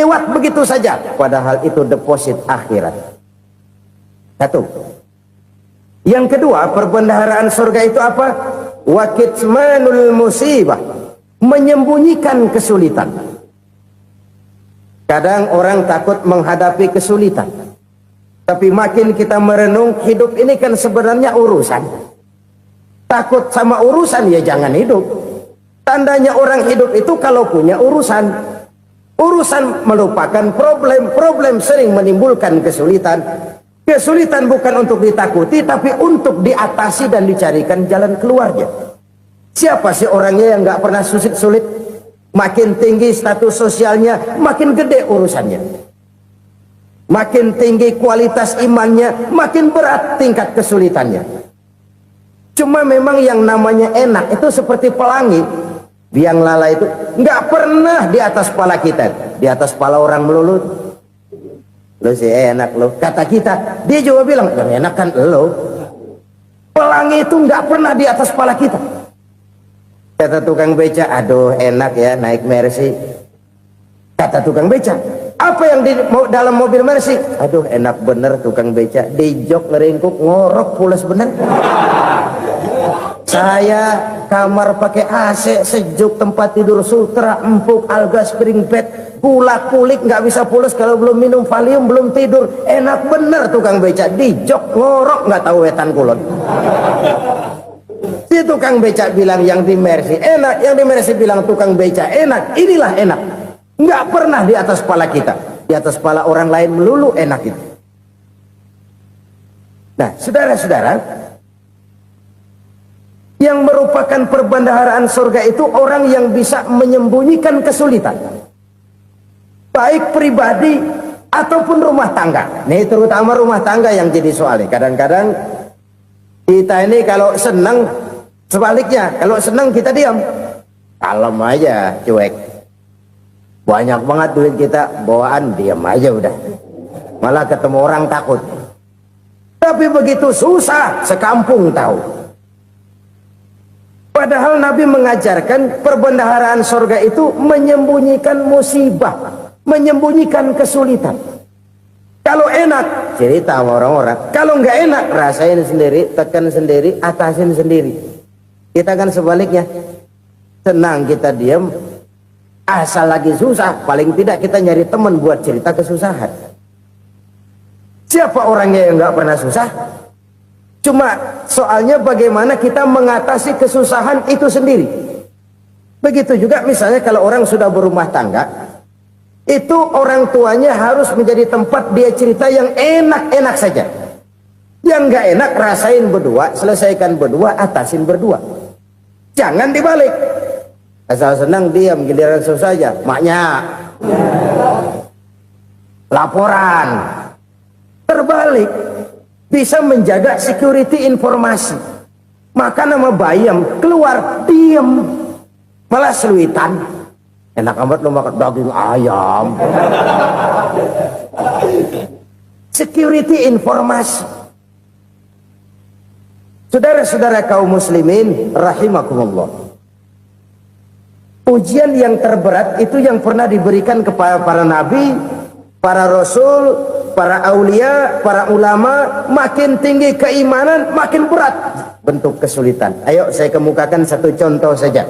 lewat begitu saja, padahal itu deposit akhirat. Satu. Yang kedua, perbendaharaan surga itu apa? Wa kitmanul musibah, menyembunyikan kesulitan. Kadang orang takut menghadapi kesulitan, tapi makin kita merenung, hidup ini kan sebenarnya urusan. Takut sama urusan, ya jangan hidup. Tandanya orang hidup itu kalau punya urusan. Urusan melupakan problem. Problem sering menimbulkan kesulitan. Kesulitan bukan untuk ditakuti, tapi untuk diatasi dan dicarikan jalan keluarnya. Siapa sih orangnya yang gak pernah sulit-sulit? Makin tinggi status sosialnya, makin gede urusannya. Makin tinggi kualitas imannya, makin berat tingkat kesulitannya. Cuma memang yang namanya enak itu seperti pelangi. Biang lala itu nggak pernah di atas kepala kita, di atas kepala orang melulu. Lo sih enak lo, kata kita. Dia juga bilang yang enak kan lo. Pelangi itu nggak pernah di atas kepala kita. Kata tukang beca, aduh enak ya naik Mercy. Kata tukang beca, apa yang di dalam mobil Mercy? Aduh enak bener tukang beca, di jok ngeringkuk ngorok pulas bener. Saya kamar pakai AC sejuk, tempat tidur sutra empuk, alga spring bed, gula kulik nggak bisa pulas kalau belum minum Valium, belum tidur. Enak bener tukang beca, di jok ngorok nggak tahu wetan kulon. Si tukang beca bilang yang di Mercy enak, yang di Mercy bilang tukang beca enak. Inilah enak, nggak pernah di atas kepala kita, di atas kepala orang lain melulu enak itu. Nah saudara-saudara, yang merupakan perbendaharaan surga itu orang yang bisa menyembunyikan kesulitan, baik pribadi ataupun rumah tangga. Nih terutama rumah tangga yang jadi soalnya. Kadang-kadang kita ini kalau senang, sebaliknya kalau senang kita diam, kalem aja, cuek. Banyak banget duit kita bawaan, diam aja udah, malah ketemu orang takut. Tapi begitu susah sekampung tahu. Padahal Nabi mengajarkan perbendaharaan surga itu menyembunyikan musibah, menyembunyikan kesulitan. Kalau enak, cerita sama orang-orang. Kalau nggak enak, rasain sendiri, tekan sendiri, atasin sendiri. Kita kan sebaliknya. Senang kita diam, asal lagi susah, paling tidak kita nyari teman buat cerita kesusahan. Siapa orangnya yang nggak pernah susah? Cuma soalnya bagaimana kita mengatasi kesusahan itu sendiri. Begitu juga misalnya kalau orang sudah berumah tangga, itu orang tuanya harus menjadi tempat dia cerita yang enak-enak saja. Yang nggak enak rasain berdua, selesaikan berdua, atasin berdua. Jangan dibalik. Asal senang diam, giliran susah saja. Maknya laporan. Terbalik. Bisa menjaga security informasi. Maka nama bayam keluar diam, malah seluitan. Enak amat lo makan daging ayam. Security informasi. Saudara-saudara kaum muslimin rahimakumullah, ujian yang terberat itu yang pernah diberikan kepada para nabi, para rasul, para aulia, para ulama. Makin tinggi keimanan, makin berat bentuk kesulitan. Ayo saya kemukakan satu contoh saja.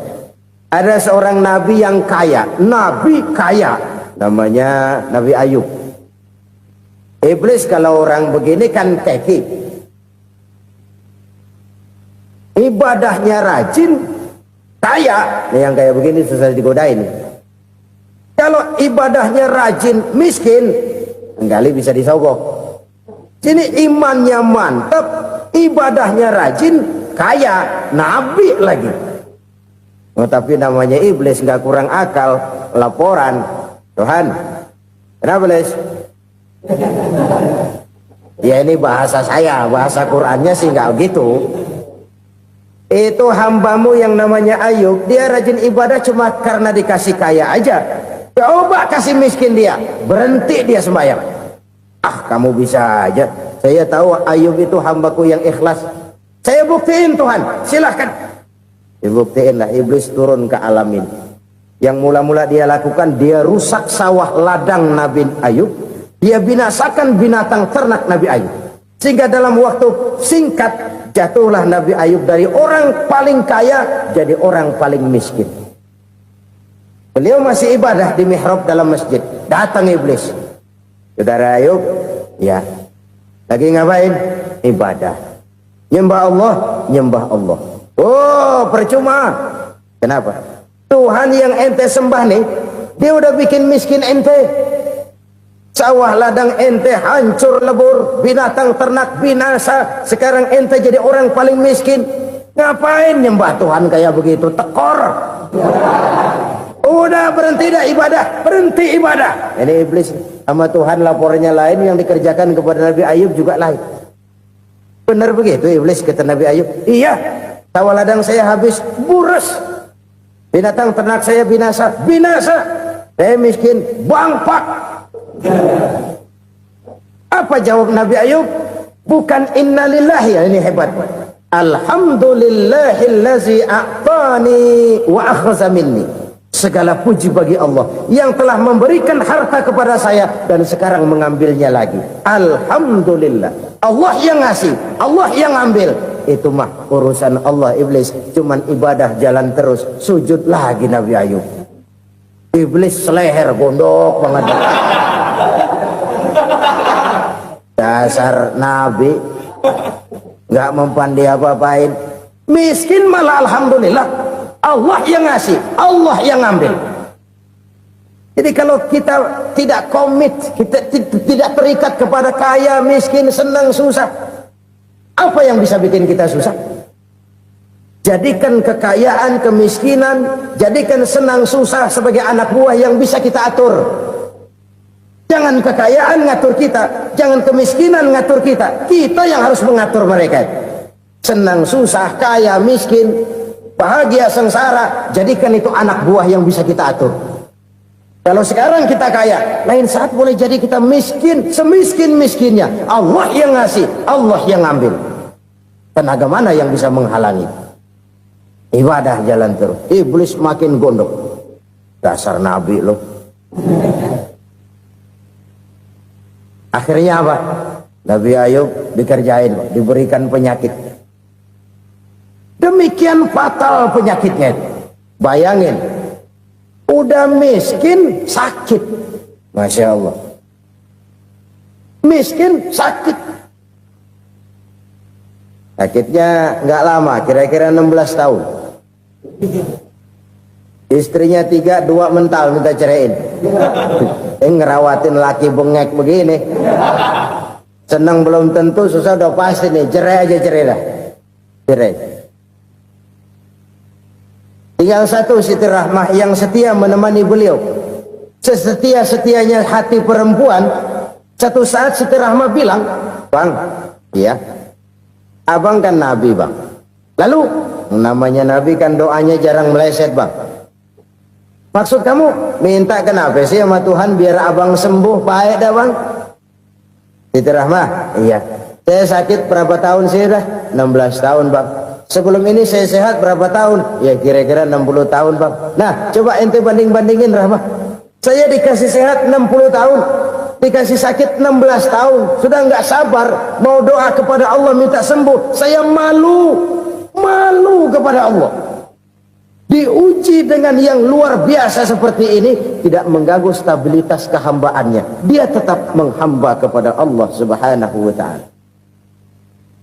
Ada seorang nabi yang kaya, nabi kaya, namanya Nabi Ayub. Iblis kalau orang begini kan keki, ibadahnya rajin, kaya. Yang kayak begini susah digodain. Kalau ibadahnya rajin, miskin, kali bisa disogok. Sini imannya mantap, ibadahnya rajin, kaya, nabi lagi. Oh, tapi namanya iblis nggak kurang akal. Laporan, Tuhan, kenapa les? Ya ini bahasa saya, bahasa Qurannya sih nggak gitu. Itu hambamu yang namanya Ayub, dia rajin ibadah cuma karena dikasih kaya aja. Coba kasih miskin dia, berhenti dia sembahyang. Ah, kamu bisa aja. Saya tahu Ayub itu hambaku yang ikhlas. Saya buktiin Tuhan, silahkan. Dibuktiin lah, iblis turun ke alam ini. Yang mula-mula dia lakukan, dia rusak sawah ladang Nabi Ayub. Dia binasakan binatang ternak Nabi Ayub. Sehingga dalam waktu singkat, jatuhlah Nabi Ayub dari orang paling kaya jadi orang paling miskin. Beliau masih ibadah di mihrab dalam masjid. Datang iblis. Saudara Ayub, ya, lagi ngapain? Ibadah. Nyembah Allah, nyembah Allah. Oh, percuma. Kenapa? Tuhan yang ente sembah nih, dia udah bikin miskin ente. Sawah ladang ente hancur lebur, binatang ternak binasa. Sekarang ente jadi orang paling miskin. Ngapain nyembah Tuhan kayak begitu? Tekor. Udah berhenti dah ibadah, berhenti ibadah. Ini iblis sama Tuhan laporannya lain, yang dikerjakan kepada Nabi Ayub juga lain. Benar begitu iblis kata Nabi Ayub? Iya, sawah ladang saya habis, buras. Binatang ternak saya binasa, binasa. Saya miskin, bangpak. Apa jawab Nabi Ayub? Bukan innalillahi, ya, ini hebat. Alhamdulillahillazi a'tani wa akhza minni. Segala puji bagi Allah yang telah memberikan harta kepada saya dan sekarang mengambilnya lagi. Alhamdulillah. Allah yang ngasih, Allah yang ambil. Itu mah urusan Allah. Iblis cuman ibadah jalan terus, sujud lagi Nabi Ayub. Iblis seleher gondok banget. Dasar Nabi nggak mempan dia apa-apain. Miskin malah alhamdulillah. Allah yang ngasih, Allah yang ngambil. Jadi kalau kita tidak komit, kita tidak terikat kepada kaya, miskin, senang, susah, apa yang bisa bikin kita susah? Jadikan kekayaan, kemiskinan, jadikan senang susah sebagai anak buah yang bisa kita atur. Jangan kekayaan ngatur kita, jangan kemiskinan ngatur kita. Kita yang harus mengatur mereka. Senang susah, kaya, miskin, bahagia, sengsara, jadikan itu anak buah yang bisa kita atur. Kalau sekarang kita kaya, lain saat boleh jadi kita miskin, semiskin-miskinnya. Allah yang ngasih, Allah yang ngambil. Tenaga mana yang bisa menghalangi? Ibadah jalan terus. Iblis makin gondok. Dasar Nabi loh. Akhirnya apa? Nabi Ayub dikerjain, diberikan penyakit. Demikian fatal penyakitnya. Bayangin, udah miskin sakit. Masya Allah. Miskin sakit. Sakitnya nggak lama, kira-kira 16 tahun. Istrinya 3, 2 mental minta ceraiin. Ngerawatin laki bengek begini. Senang belum tentu, susah udah pasti nih. Cerai aja, cerai dah. Cerai. Tinggal satu Siti Rahmah yang setia menemani beliau. Sesetia-setianya hati perempuan. Satu saat Siti Rahmah bilang, "Bang, ya, abang kan Nabi, Bang. Lalu, namanya Nabi kan doanya jarang meleset, Bang. Maksud kamu minta kenapa sih sama Tuhan biar abang sembuh baik dah, Bang?" Siti Rahmah, iya. Saya sakit berapa tahun sih dah? 16 tahun, Bang. Sebelum ini saya sehat berapa tahun? Ya kira-kira 60 tahun, Bang. Nah, coba ente banding-bandingin, Rahmah. Saya dikasih sehat 60 tahun, dikasih sakit 16 tahun. Sudah nggak sabar mau doa kepada Allah minta sembuh. Saya malu kepada Allah. Diuji dengan yang luar biasa seperti ini, tidak mengganggu stabilitas kehambaannya. Dia tetap menghamba kepada Allah Subhanahu wa ta'ala.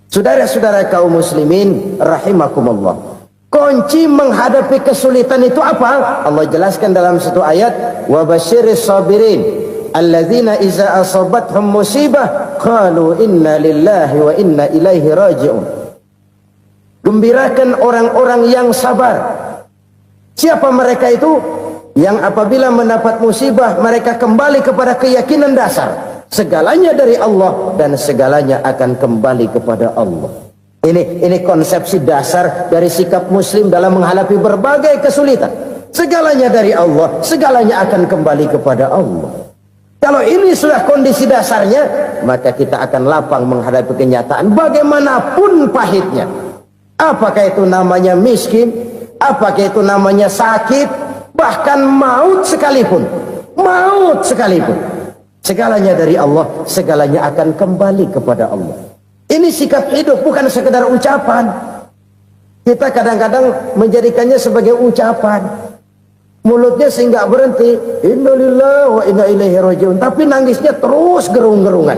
Saudara-saudara kaum muslimin rahimakumullah, kunci menghadapi kesulitan itu apa? Allah jelaskan dalam satu ayat, wa basyiris sabirin alladzina iza asabathum musibah qalu inna lillahi wa inna ilaihi raji'un. Gembirakan orang-orang yang sabar. Siapa mereka itu? Yang apabila mendapat musibah mereka kembali kepada keyakinan dasar, segalanya dari Allah dan segalanya akan kembali kepada Allah. Ini konsepsi dasar dari sikap muslim dalam menghadapi berbagai kesulitan. Segalanya dari Allah, segalanya akan kembali kepada Allah. Kalau ini sudah kondisi dasarnya, maka kita akan lapang menghadapi kenyataan bagaimanapun pahitnya. Apakah itu namanya miskin? Apakah itu namanya sakit? bahkan maut sekalipun, segalanya dari Allah, segalanya akan kembali kepada Allah. Ini sikap hidup, bukan sekedar ucapan. Kita kadang-kadang menjadikannya sebagai ucapan, mulutnya sehingga berhenti, innalillahi wa inna ilaihi rajiun, tapi nangisnya terus gerung-gerungan.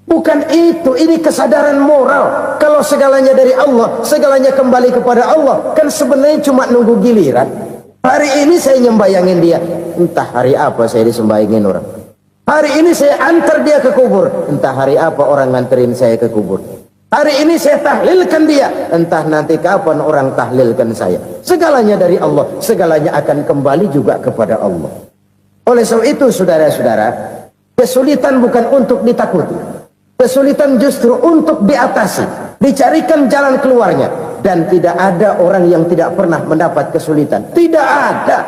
Bukan itu, ini kesadaran moral. Kalau segalanya dari Allah, segalanya kembali kepada Allah, kan sebenarnya cuma nunggu giliran. Hari ini saya nyembayangin dia, entah hari apa saya disembayangin orang. Hari ini saya antar dia ke kubur, entah hari apa orang nganterin saya ke kubur. Hari ini saya tahlilkan dia, entah nanti kapan orang tahlilkan saya. Segalanya dari Allah, segalanya akan kembali juga kepada Allah. Oleh sebab itu saudara-saudara, kesulitan bukan untuk ditakuti, kesulitan justru untuk diatasi, dicarikan jalan keluarnya. Dan tidak ada orang yang tidak pernah mendapat kesulitan, tidak ada.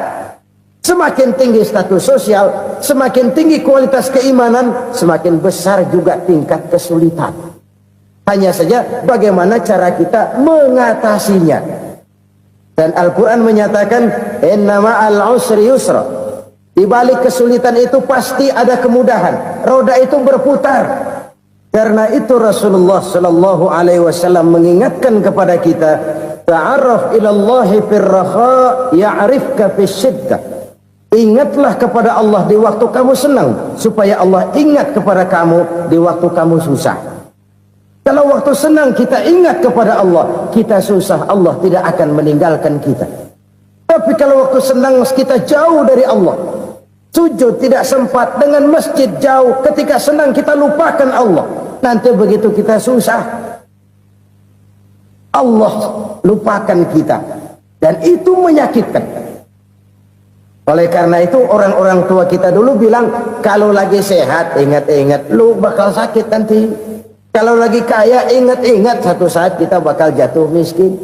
Semakin tinggi status sosial, semakin tinggi kualitas keimanan, semakin besar juga tingkat kesulitan. Hanya saja bagaimana cara kita mengatasinya. Dan Al-Quran menyatakan, inna ma'al usri yusra. Di balik kesulitan itu pasti ada kemudahan. Roda itu berputar. Karena itu Rasulullah sallallahu alaihi wasallam mengingatkan kepada kita, ta'arraf ilallahi firraha ya'rifka fisyiddah. Ingatlah kepada Allah di waktu kamu senang, supaya Allah ingat kepada kamu di waktu kamu susah. Kalau waktu senang kita ingat kepada Allah, kita susah, Allah tidak akan meninggalkan kita. Tapi kalau waktu senang kita jauh dari Allah, sujud tidak sempat, dengan masjid jauh, ketika senang kita lupakan Allah, nanti begitu kita susah, Allah lupakan kita, dan itu menyakitkan. Oleh karena itu orang-orang tua kita dulu bilang, kalau lagi sehat ingat-ingat lu bakal sakit nanti. Kalau lagi kaya ingat-ingat satu saat kita bakal jatuh miskin.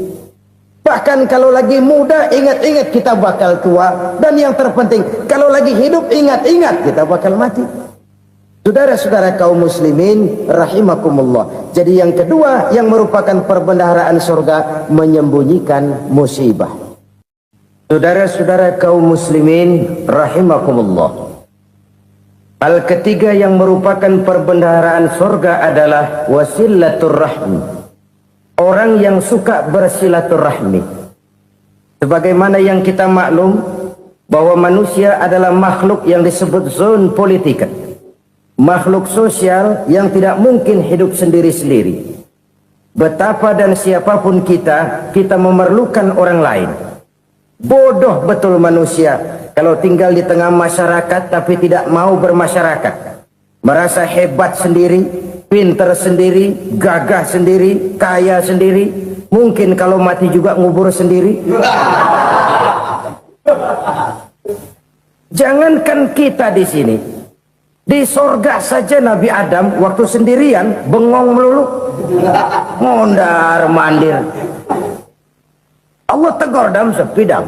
Bahkan kalau lagi muda ingat-ingat kita bakal tua. Dan yang terpenting, kalau lagi hidup ingat-ingat kita bakal mati. Saudara-saudara kaum muslimin rahimakumullah. Jadi yang kedua yang merupakan perbendaharaan surga, menyembunyikan musibah. Saudara-saudara kaum muslimin rahimakumullah. Hal ketiga yang merupakan perbendaharaan surga adalah wasilatur rahmi. Orang yang suka bersilaturahmi. Sebagaimana yang kita maklum bahwa manusia adalah makhluk yang disebut zon politika. Makhluk sosial yang tidak mungkin hidup sendiri-sendiri. Betapa dan siapapun kita memerlukan orang lain. Bodoh betul manusia kalau tinggal di tengah masyarakat tapi tidak mau bermasyarakat. Merasa hebat sendiri, pinter sendiri, gagah sendiri, kaya sendiri. Mungkin kalau mati juga ngubur sendiri. Jangankan kita di sini, di sorga saja Nabi Adam waktu sendirian bengong melulu, mondar mandir. Allah tegur dam sepi dam.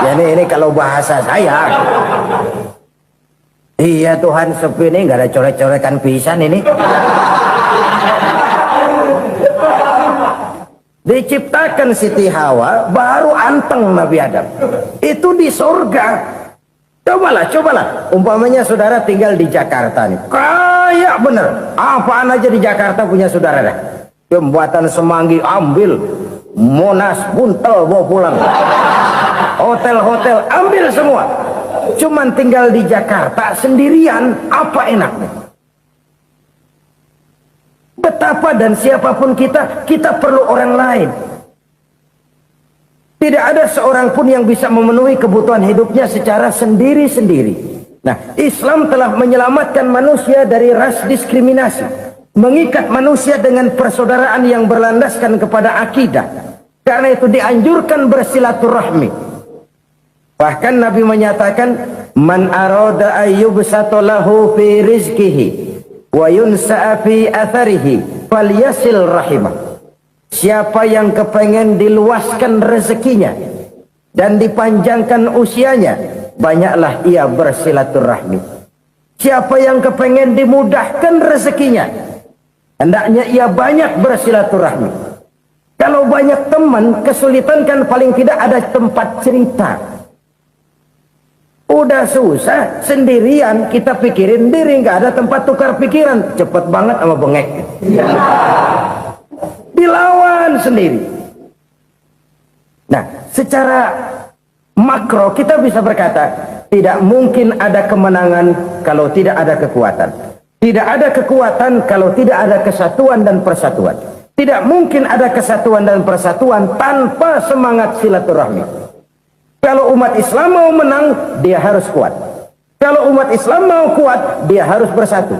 Jadi ini kalau bahasa saya, iya Tuhan sepi ini nggak ada coret-coretan pisan ini. Diciptakan Siti Hawa baru anteng Nabi Adam. Itu di surga. Cobalah. Umpamanya saudara tinggal di Jakarta nih. Kaya bener. Apaan aja di Jakarta punya saudara dah. Jembatan Semanggi ambil. Monas Buntel bawa pulang. Hotel-hotel ambil semua. Cuman tinggal di Jakarta sendirian, apa enaknya? Betapa dan siapapun kita perlu orang lain. Tidak ada seorang pun yang bisa memenuhi kebutuhan hidupnya secara sendiri-sendiri. Nah, Islam telah menyelamatkan manusia dari ras diskriminasi, mengikat manusia dengan persaudaraan yang berlandaskan kepada akidah. Karena itu dianjurkan bersilaturahmi. Bahkan Nabi menyatakan, man arada ayyubsata lahu fi rizqihi wa yunsa'a fi atharihi falyasil rahimah. Siapa yang kepengen diluaskan rezekinya dan dipanjangkan usianya, banyaklah ia bersilaturahmi. Siapa yang kepengen dimudahkan rezekinya, hendaknya ia banyak bersilaturahmi. Kalau banyak teman, kesulitan kan paling tidak ada tempat cerita. Udah susah, sendirian kita pikirin diri, nggak ada tempat tukar pikiran. Cepet banget sama bengek. Dilawan sendiri. Nah, secara makro kita bisa berkata, tidak mungkin ada kemenangan kalau tidak ada kekuatan. Tidak ada kekuatan kalau tidak ada kesatuan dan persatuan. Tidak mungkin ada kesatuan dan persatuan tanpa semangat silaturahmi. Kalau umat Islam mau menang, dia harus kuat. Kalau umat Islam mau kuat, dia harus bersatu.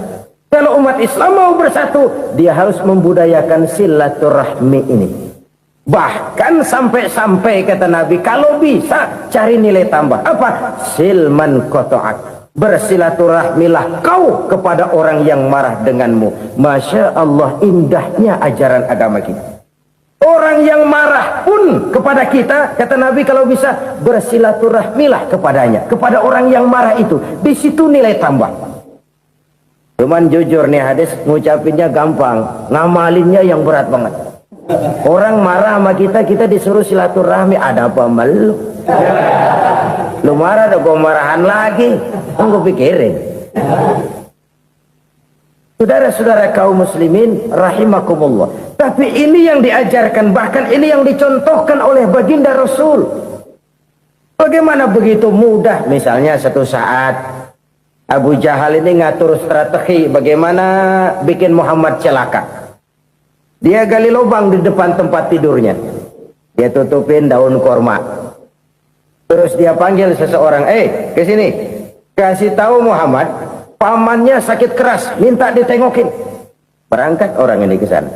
Kalau umat Islam mau bersatu, dia harus membudayakan silaturahmi ini. Bahkan sampai-sampai kata Nabi, kalau bisa cari nilai tambah. Apa? Silman koto'ak. Bersilaturahmilah kau kepada orang yang marah denganmu. Masya Allah, indahnya ajaran agama kita. Orang yang marah pun kepada kita, kata Nabi, kalau bisa bersilaturahmilah kepadanya, kepada orang yang marah itu. Di situ nilai tambah. Cuman jujur nih hadis, ngucapinnya gampang, ngamalinnya yang berat banget. Orang marah sama kita, kita disuruh silaturahmi. Ada apa malu? Lu marah, ada gua marahan lagi. Tunggu pikirin. Saudara-saudara kaum muslimin rahimakumullah. Tapi ini yang diajarkan, bahkan ini yang dicontohkan oleh baginda Rasul. Bagaimana begitu mudah, misalnya satu saat Abu Jahal ini ngatur strategi bagaimana bikin Muhammad celaka. Dia gali lubang di depan tempat tidurnya. Dia tutupin daun korma. Terus dia panggil seseorang, ke sini. Kasih tahu Muhammad, pamannya sakit keras, minta ditengokin. Berangkat orang ini ke sana.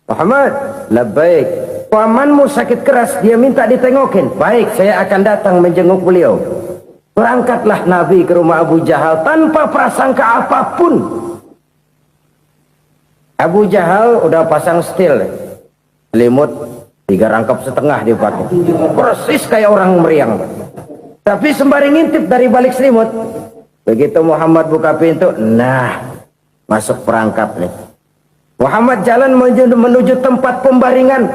Muhammad, labbaik. Pamanmu sakit keras, dia minta ditengokin. Baik, saya akan datang menjenguk beliau. Berangkatlah Nabi ke rumah Abu Jahal tanpa prasangka apapun. Abu Jahal udah pasang setil, selimut 3 rangkap setengah dipakai, persis kayak orang meriang. Tapi sembari ngintip dari balik selimut, begitu Muhammad buka pintu, nah masuk perangkap nih. Muhammad jalan menuju tempat pembaringan.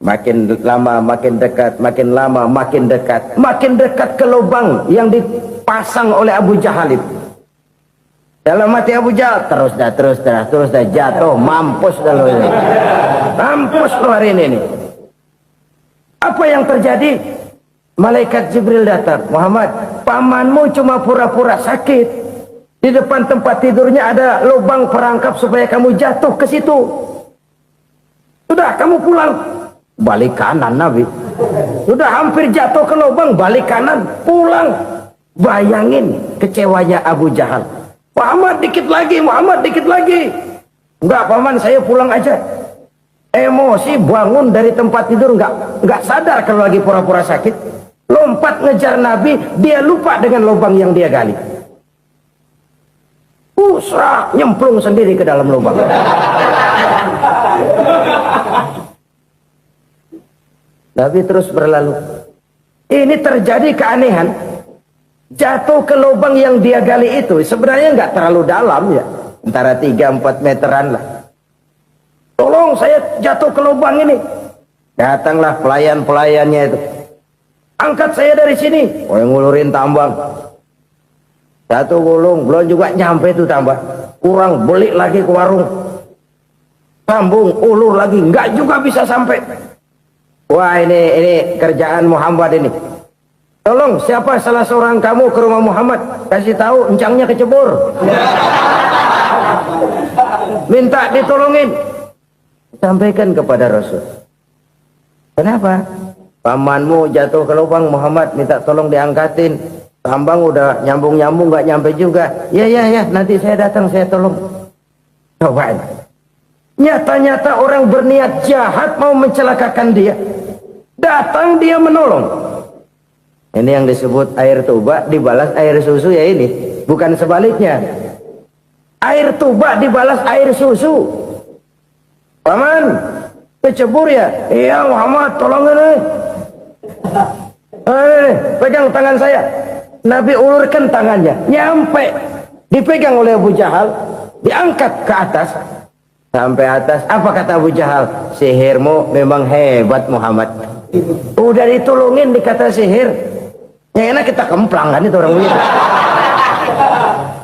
Makin lama makin dekat, makin lama makin dekat, makin dekat ke lubang yang dipasang oleh Abu Jahal itu. Dalam hati Abu Jahal, terus dah jatuh, mampus dah lo ini. Mampus lo hari ini nih. Apa yang terjadi? Malaikat Jibril datang. Muhammad, pamanmu cuma pura-pura sakit. Di depan tempat tidurnya ada lubang perangkap supaya kamu jatuh ke situ. Sudah, kamu pulang. Balik kanan Nabi. Sudah hampir jatuh ke lubang, balik kanan, pulang. Bayangin kecewanya Abu Jahal. Muhammad dikit lagi, Muhammad dikit lagi. Enggak paman, saya pulang aja. Emosi bangun dari tempat tidur, enggak sadar kalau lagi pura-pura sakit. Lompat ngejar Nabi, dia lupa dengan lubang yang dia gali. Usrak, nyemplung sendiri ke dalam lubang. Nabi terus berlalu. Ini terjadi keanehan. Jatuh ke lubang yang dia gali itu sebenarnya nggak terlalu dalam ya, antara 3-4 meteran lah. Tolong saya jatuh ke lubang ini. Datanglah pelayan-pelayannya itu. Angkat saya dari sini. Oh, yang ngulurin tambang. Satu gulung, belum juga nyampe itu tambah. Kurang, beli lagi ke warung. Sambung, ulur lagi, nggak juga bisa sampai. Wah, ini kerjaan Muhammad ini. Tolong, siapa salah seorang kamu ke rumah Muhammad, kasih tahu encangnya kecebur. Minta ditolongin. Sampaikan kepada Rasul. Kenapa? Pamanmu jatuh ke lubang, Muhammad minta tolong diangkatin. Tambang udah nyambung-nyambung nggak nyampe juga. Ya, nanti saya datang, saya tolong. Cobain. Nyata-nyata orang berniat jahat mau mencelakakan dia. Datang dia menolong. Ini yang disebut air tuba dibalas air susu ya ini. Bukan sebaliknya. Air tuba dibalas air susu. Paman, kecebur ya? Iya Muhammad, tolong ini. Pegang tangan saya. Nabi ulurkan tangannya. Nyampe. Dipegang oleh Abu Jahal. Diangkat ke atas. Sampai atas, apa kata Abu Jahal? Sihirmu memang hebat Muhammad. Udah ditolongin dikata sihir. Yang enak kita kemplang kan itu orang begitu.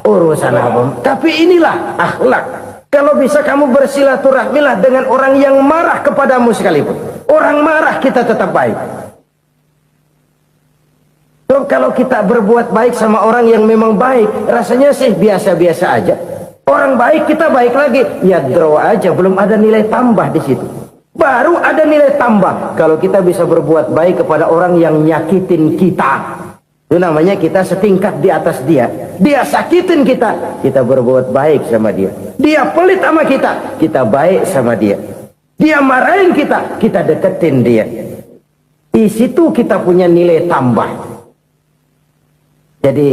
Urusan apa? Tapi inilah akhlak. Kalau bisa kamu bersilaturahmilah dengan orang yang marah kepadamu sekalipun. Orang marah kita tetap baik. So, kalau kita berbuat baik sama orang yang memang baik, rasanya sih biasa-biasa aja. Orang baik kita baik lagi, ya draw aja, belum ada nilai tambah di situ. Baru ada nilai tambah kalau kita bisa berbuat baik kepada orang yang nyakitin kita. Itu namanya kita setingkat di atas dia. Dia sakitin kita, kita berbuat baik sama dia. Dia pelit sama kita baik sama dia. Dia marahin kita deketin dia. Di situ kita punya nilai tambah. Jadi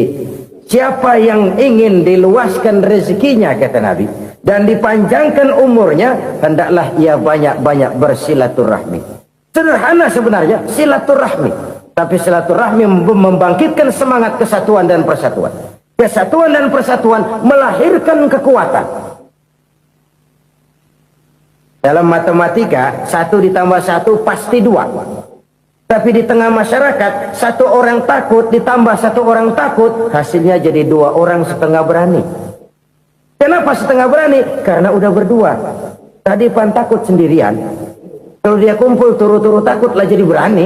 siapa yang ingin diluaskan rezekinya, kata Nabi, dan dipanjangkan umurnya, hendaklah ia banyak-banyak bersilaturahmi. Sederhana sebenarnya silaturahmi, tapi silaturahmi membangkitkan semangat kesatuan dan persatuan. Kesatuan dan persatuan melahirkan kekuatan. Dalam matematika 1 ditambah 1 pasti 2. Tapi di tengah masyarakat, 1 orang takut ditambah 1 orang takut, hasilnya jadi 2 orang setengah berani. Kenapa setengah berani? Karena udah berdua. Tadi pan takut sendirian. Kalau dia kumpul turu-turu takutlah jadi berani.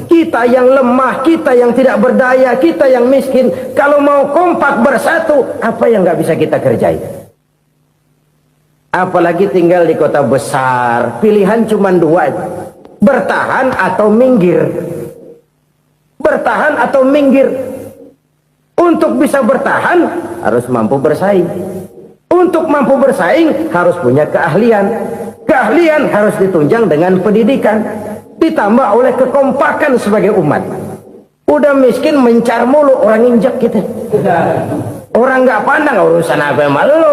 Kita yang lemah, kita yang tidak berdaya, kita yang miskin, kalau mau kompak bersatu, apa yang nggak bisa kita kerjain? Apalagi tinggal di kota besar, pilihan cuma 2. Bertahan atau minggir. Bertahan atau minggir. Untuk bisa bertahan harus mampu bersaing. Untuk mampu bersaing harus punya keahlian. Keahlian harus ditunjang dengan pendidikan, ditambah oleh kekompakan sebagai umat. Udah miskin mencar mulu, orang injak kita. Orang nggak pandang urusan apa malu.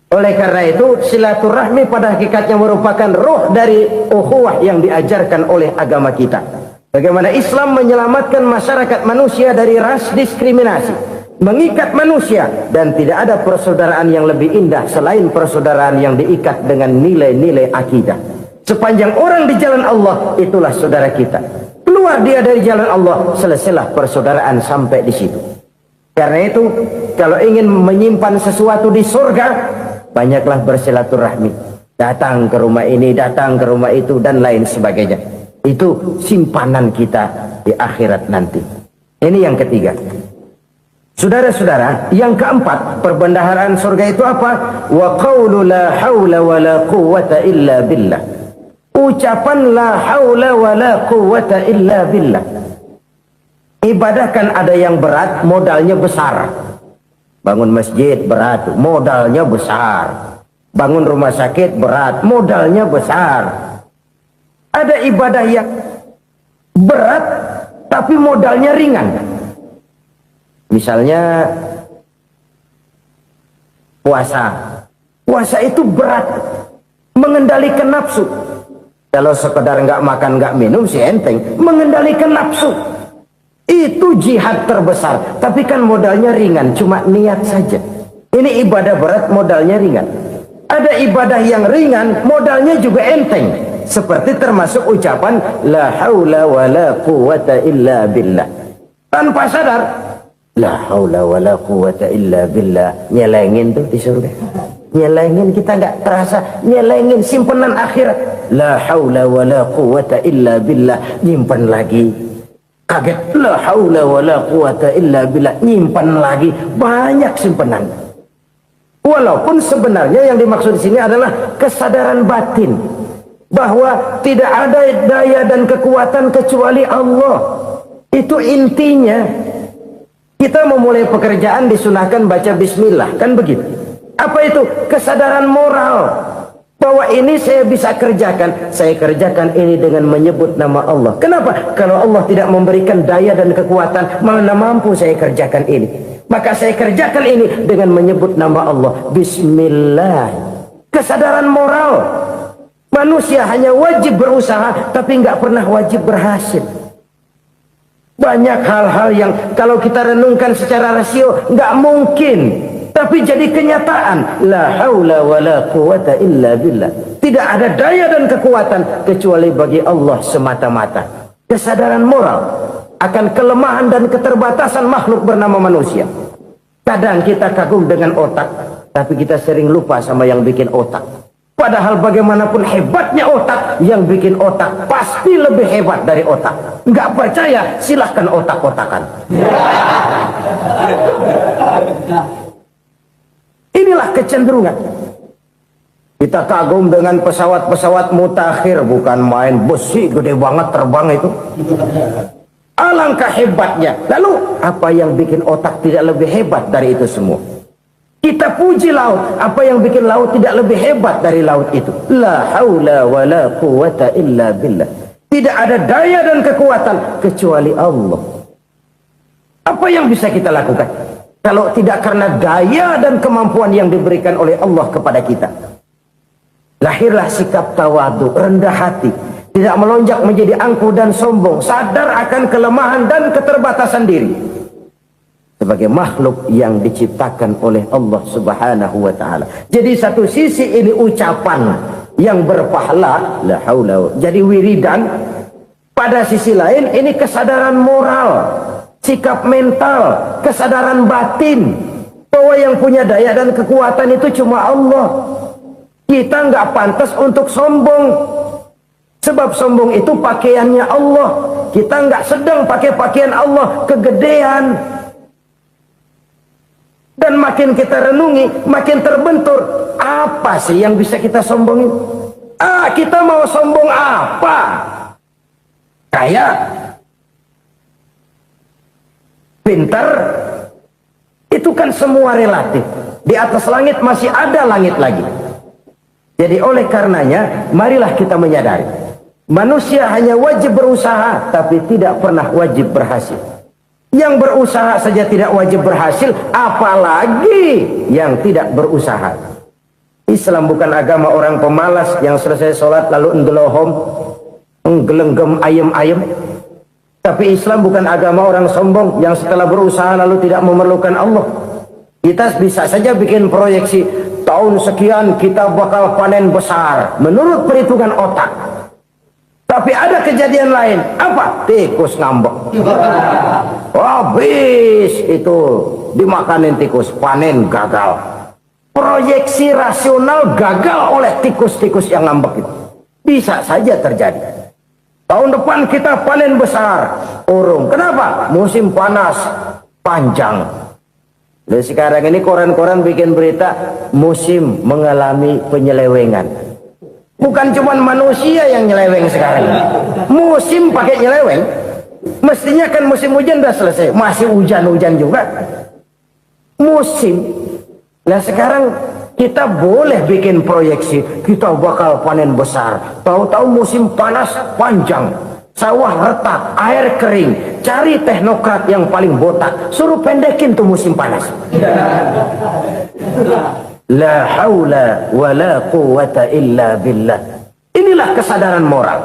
Oleh karena itu, silaturahmi pada hakikatnya merupakan roh dari ukhuwah yang diajarkan oleh agama kita. Bagaimana Islam menyelamatkan masyarakat manusia dari ras diskriminasi, mengikat manusia, dan tidak ada persaudaraan yang lebih indah selain persaudaraan yang diikat dengan nilai-nilai akidah. Sepanjang orang di jalan Allah, itulah saudara kita. Keluar dia dari jalan Allah, selesailah persaudaraan sampai di situ. Karena itu, kalau ingin menyimpan sesuatu di surga, banyaklah bersilaturahmi. Datang ke rumah ini, datang ke rumah itu, dan lain sebagainya. Itu simpanan kita di akhirat nanti. Ini yang ketiga. Saudara-saudara, yang keempat, perbendaharaan surga itu apa? Wa qawlu la hawla wa la quwwata illa billah. Ucapan la hawla wa la quwwata illa billah. Ibadah kan ada yang berat, modalnya besar. Bangun masjid berat, modalnya besar. Bangun rumah sakit berat, modalnya besar. Ada ibadah yang berat, tapi modalnya ringan. Misalnya puasa. Puasa itu berat, mengendalikan nafsu. Kalau sekedar nggak makan, nggak minum sih enteng. Mengendalikan nafsu. Itu jihad terbesar, tapi kan modalnya ringan, cuma niat saja. Ini ibadah berat, modalnya ringan. Ada ibadah yang ringan, modalnya juga enteng. Seperti termasuk ucapan la haula wa la quwwata illa billah. Tanpa sadar, la haula wa la quwwata illa billah. Nyelengin tuh di surga. Nyelengin, kita nggak terasa. Nyelengin simpenan akhirat. La haula wa la quwwata illa billah. Nyimpen lagi. Kaget, la haula wa la quwata illa billah, nyimpan lagi, banyak simpanan. Walaupun sebenarnya yang dimaksud di sini adalah kesadaran batin bahwa tidak ada daya dan kekuatan kecuali Allah. Itu intinya. Kita memulai pekerjaan disunahkan baca bismillah, kan begitu. Apa itu? Kesadaran moral. Bahwa ini saya bisa kerjakan. Saya kerjakan ini dengan menyebut nama Allah. Kenapa? Kalau Allah tidak memberikan daya dan kekuatan, mana mampu saya kerjakan ini. Maka saya kerjakan ini dengan menyebut nama Allah. Bismillah. Kesadaran moral. Manusia hanya wajib berusaha, tapi nggak pernah wajib berhasil. Banyak hal-hal yang kalau kita renungkan secara rasio, nggak mungkin Tapi jadi kenyataan, la haula wala quwata illa billah. Tidak ada daya dan kekuatan kecuali bagi Allah semata-mata. Kesadaran moral akan kelemahan dan keterbatasan makhluk bernama manusia. Kadang kita kagum dengan otak, tapi kita sering lupa sama yang bikin otak. Padahal bagaimanapun hebatnya otak, yang bikin otak pasti lebih hebat dari otak. Nggak percaya, silahkan otak-otakan. Inilah kecenderungan. Kita kagum dengan pesawat-pesawat mutakhir, bukan main, besi gede banget terbang itu. Alangkah hebatnya. Lalu apa yang bikin otak tidak lebih hebat dari itu semua? Kita puji laut, apa yang bikin laut tidak lebih hebat dari laut itu? La haula wala quwata illa billah. Tidak ada daya dan kekuatan kecuali Allah. Apa yang bisa kita lakukan kalau tidak karena daya dan kemampuan yang diberikan oleh Allah kepada kita? Lahirlah sikap tawadu, rendah hati, tidak melonjak menjadi angkuh dan sombong, sadar akan kelemahan dan keterbatasan diri sebagai makhluk yang diciptakan oleh Allah Subhanahu wa taala. Jadi satu sisi ini ucapan yang berpahala, la haula, jadi wiridan. Pada sisi lain ini kesadaran moral, sikap mental, kesadaran batin bahwa yang punya daya dan kekuatan itu cuma Allah. Kita nggak pantas untuk sombong, sebab sombong itu pakaiannya Allah. Kita nggak sedang pakai pakaian Allah, kegedean. Dan makin kita renungi, makin terbentur. Apa sih yang bisa kita sombongin? Kita mau sombong apa? Kaya, pintar, itu kan semua relatif. Di atas langit masih ada langit lagi. Jadi oleh karenanya, marilah kita menyadari, manusia hanya wajib berusaha, tapi tidak pernah wajib berhasil. Yang berusaha saja tidak wajib berhasil, apalagi yang tidak berusaha. Islam bukan agama orang pemalas yang selesai sholat lalu enggelohom, enggelenggem ayem-ayem. Tapi Islam bukan agama orang sombong yang setelah berusaha lalu tidak memerlukan Allah. Kita bisa saja bikin proyeksi, tahun sekian kita bakal panen besar menurut perhitungan otak. Tapi ada kejadian lain. Apa? Tikus ngambek. Habis itu dimakanin tikus, panen gagal. Proyeksi rasional gagal oleh tikus-tikus yang ngambek itu. Bisa saja terjadi. Tahun depan kita panen besar, urung. Kenapa? Musim panas panjang. Dan sekarang ini koran-koran bikin berita musim mengalami penyelewengan. Bukan cuma manusia yang nyeleweng sekarang. Musim pakai nyeleweng. Mestinya kan musim hujan udah selesai, masih hujan-hujan juga. Musim. Nah sekarang kita boleh bikin proyeksi, kita bakal panen besar. Tahu-tahu musim panas panjang, sawah retak, air kering. Cari teknokrat yang paling botak, suruh pendekin tuh musim panas. La haula wa la quwata illa billah. Inilah kesadaran moral.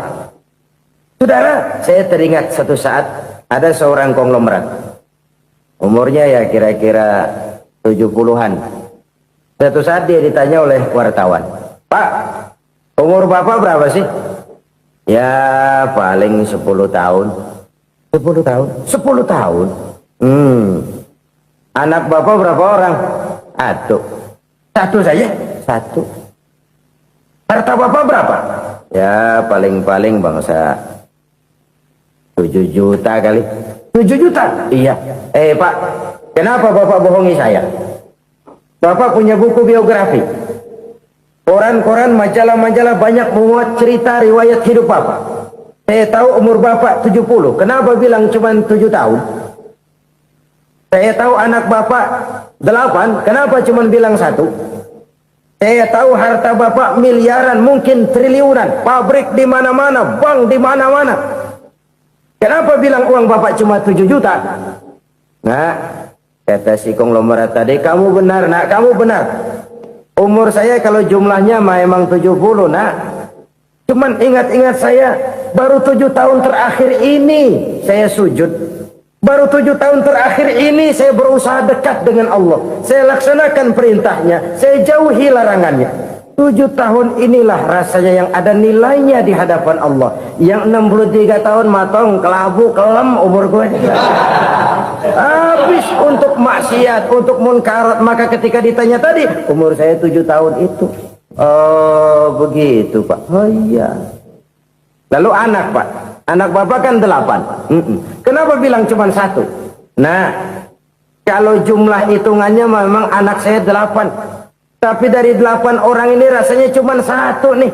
Saudara, saya teringat satu saat ada seorang konglomerat. Umurnya ya kira-kira 70-an. Satu saat dia ditanya oleh wartawan, "Pak, umur Bapak berapa sih?" "Ya paling 10 tahun." 10 tahun? 10 tahun? Anak Bapak berapa orang? Satu saja? Satu. Harta Bapak berapa? Ya paling-paling bangsa 7 juta kali. 7 juta? Iya. Pak, kenapa Bapak bohongi saya? Bapak punya buku biografi. Koran-koran, majalah-majalah banyak memuat cerita riwayat hidup Bapak. Saya tahu umur Bapak 70. Kenapa bilang cuma 7 tahun? Saya tahu anak Bapak 8. Kenapa cuma bilang 1? Saya tahu harta Bapak miliaran, mungkin triliunan. Pabrik di mana-mana, bank di mana-mana. Kenapa bilang uang Bapak cuma 7 juta? Nah, kata si konglomerat tadi, kamu benar nak, kamu benar. Umur saya kalau jumlahnya memang 70 nak. Cuman ingat-ingat saya, baru 7 tahun terakhir ini saya sujud. Baru 7 tahun terakhir ini saya berusaha dekat dengan Allah. Saya laksanakan perintahnya, saya jauhi larangannya. 7 tahun inilah rasanya yang ada nilainya di hadapan Allah. Yang 63 tahun matong, kelabu, kelem umur gue. Habis untuk maksiat, untuk munkarat. Maka ketika ditanya tadi, umur saya 7 tahun itu. Oh begitu Pak. Oh iya. Lalu anak Pak. Anak bapak kan 8. Kenapa bilang cuma 1? Nah, kalau jumlah hitungannya memang anak saya 8. Tapi dari 8 orang ini rasanya cuma 1 nih.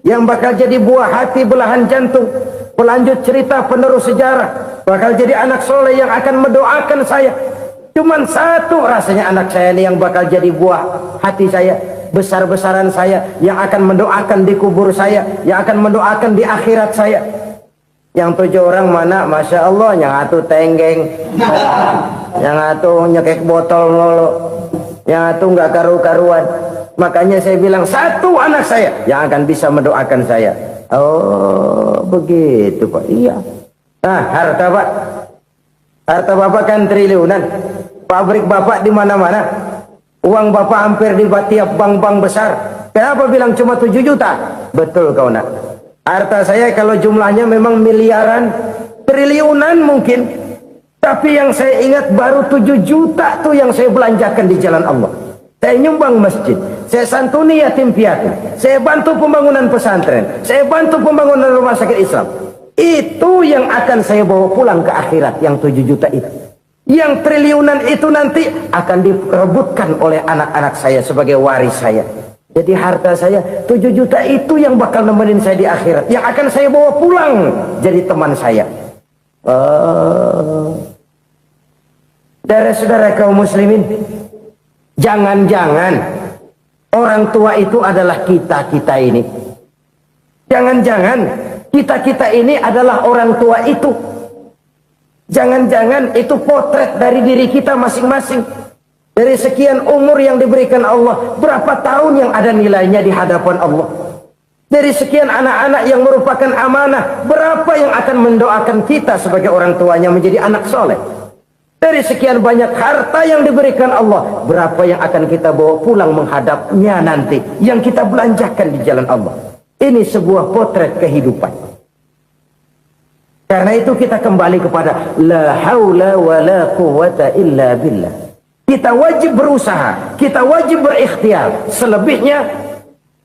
Yang bakal jadi buah hati, belahan jantung. Pelanjut cerita, penerus sejarah. Bakal jadi anak soleh yang akan mendoakan saya. Cuma 1 rasanya anak saya ini yang bakal jadi buah hati saya. Besar-besaran saya. Yang akan mendoakan di kubur saya. Yang akan mendoakan di akhirat saya. Yang 7 orang mana, Masya Allah, yang satu tenggeng, yang satu nyekek botol mulu, yang satu nggak karu-karuan. Makanya saya bilang 1 anak saya yang akan bisa mendoakan saya. Oh begitu Pak. Iya. Nah harta Pak, harta Bapak kan triliunan. Pabrik Bapak di mana-mana. Uang Bapak hampir di tiap bank-bank besar. Kenapa bilang cuma 7 juta? Betul kau nak. Harta saya kalau jumlahnya memang miliaran, triliunan mungkin. Tapi yang saya ingat baru 7 juta tuh yang saya belanjakan di jalan Allah. Saya nyumbang masjid, saya santuni yatim piatu, saya bantu pembangunan pesantren, saya bantu pembangunan rumah sakit Islam. Itu yang akan saya bawa pulang ke akhirat, yang 7 juta itu. Yang triliunan itu nanti akan diperebutkan oleh anak-anak saya sebagai waris saya. Jadi harta saya 7 juta itu yang bakal nemenin saya di akhirat. Yang akan saya bawa pulang jadi teman saya. Saudara-saudara kaum muslimin, jangan-jangan orang tua itu adalah kita-kita ini. Jangan-jangan kita-kita ini adalah orang tua itu. Jangan-jangan itu potret dari diri kita masing-masing. Dari sekian umur yang diberikan Allah, berapa tahun yang ada nilainya di hadapan Allah? Dari sekian anak-anak yang merupakan amanah, berapa yang akan mendoakan kita sebagai orang tuanya menjadi anak soleh? Dari sekian banyak harta yang diberikan Allah, berapa yang akan kita bawa pulang menghadapnya nanti, yang kita belanjakan di jalan Allah? Ini sebuah potret kehidupan. Karena itu kita kembali kepada la haula wa la quwwata illa billah. Kita wajib berusaha, kita wajib berikhtiar. Selebihnya,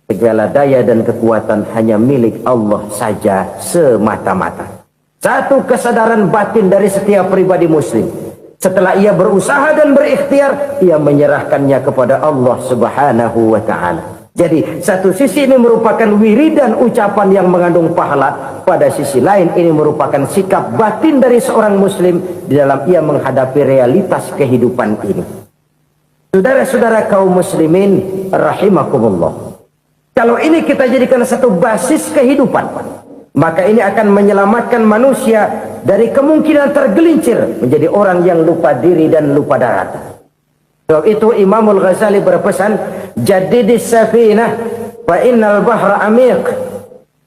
segala daya dan kekuatan hanya milik Allah saja semata-mata. Satu kesadaran batin dari setiap pribadi muslim. Setelah ia berusaha dan berikhtiar, ia menyerahkannya kepada Allah Subhanahu wa ta'ala. Jadi, satu sisi ini merupakan wiridan ucapan yang mengandung pahala. Pada sisi lain, ini merupakan sikap batin dari seorang muslim di dalam ia menghadapi realitas kehidupan ini. Saudara-saudara kaum muslimin, rahimakumullah. Kalau ini kita jadikan satu basis kehidupan, maka ini akan menyelamatkan manusia dari kemungkinan tergelincir menjadi orang yang lupa diri dan lupa darat. Sebab itu Imamul Ghazali berpesan, jadidis safinah fa innal bahra amiq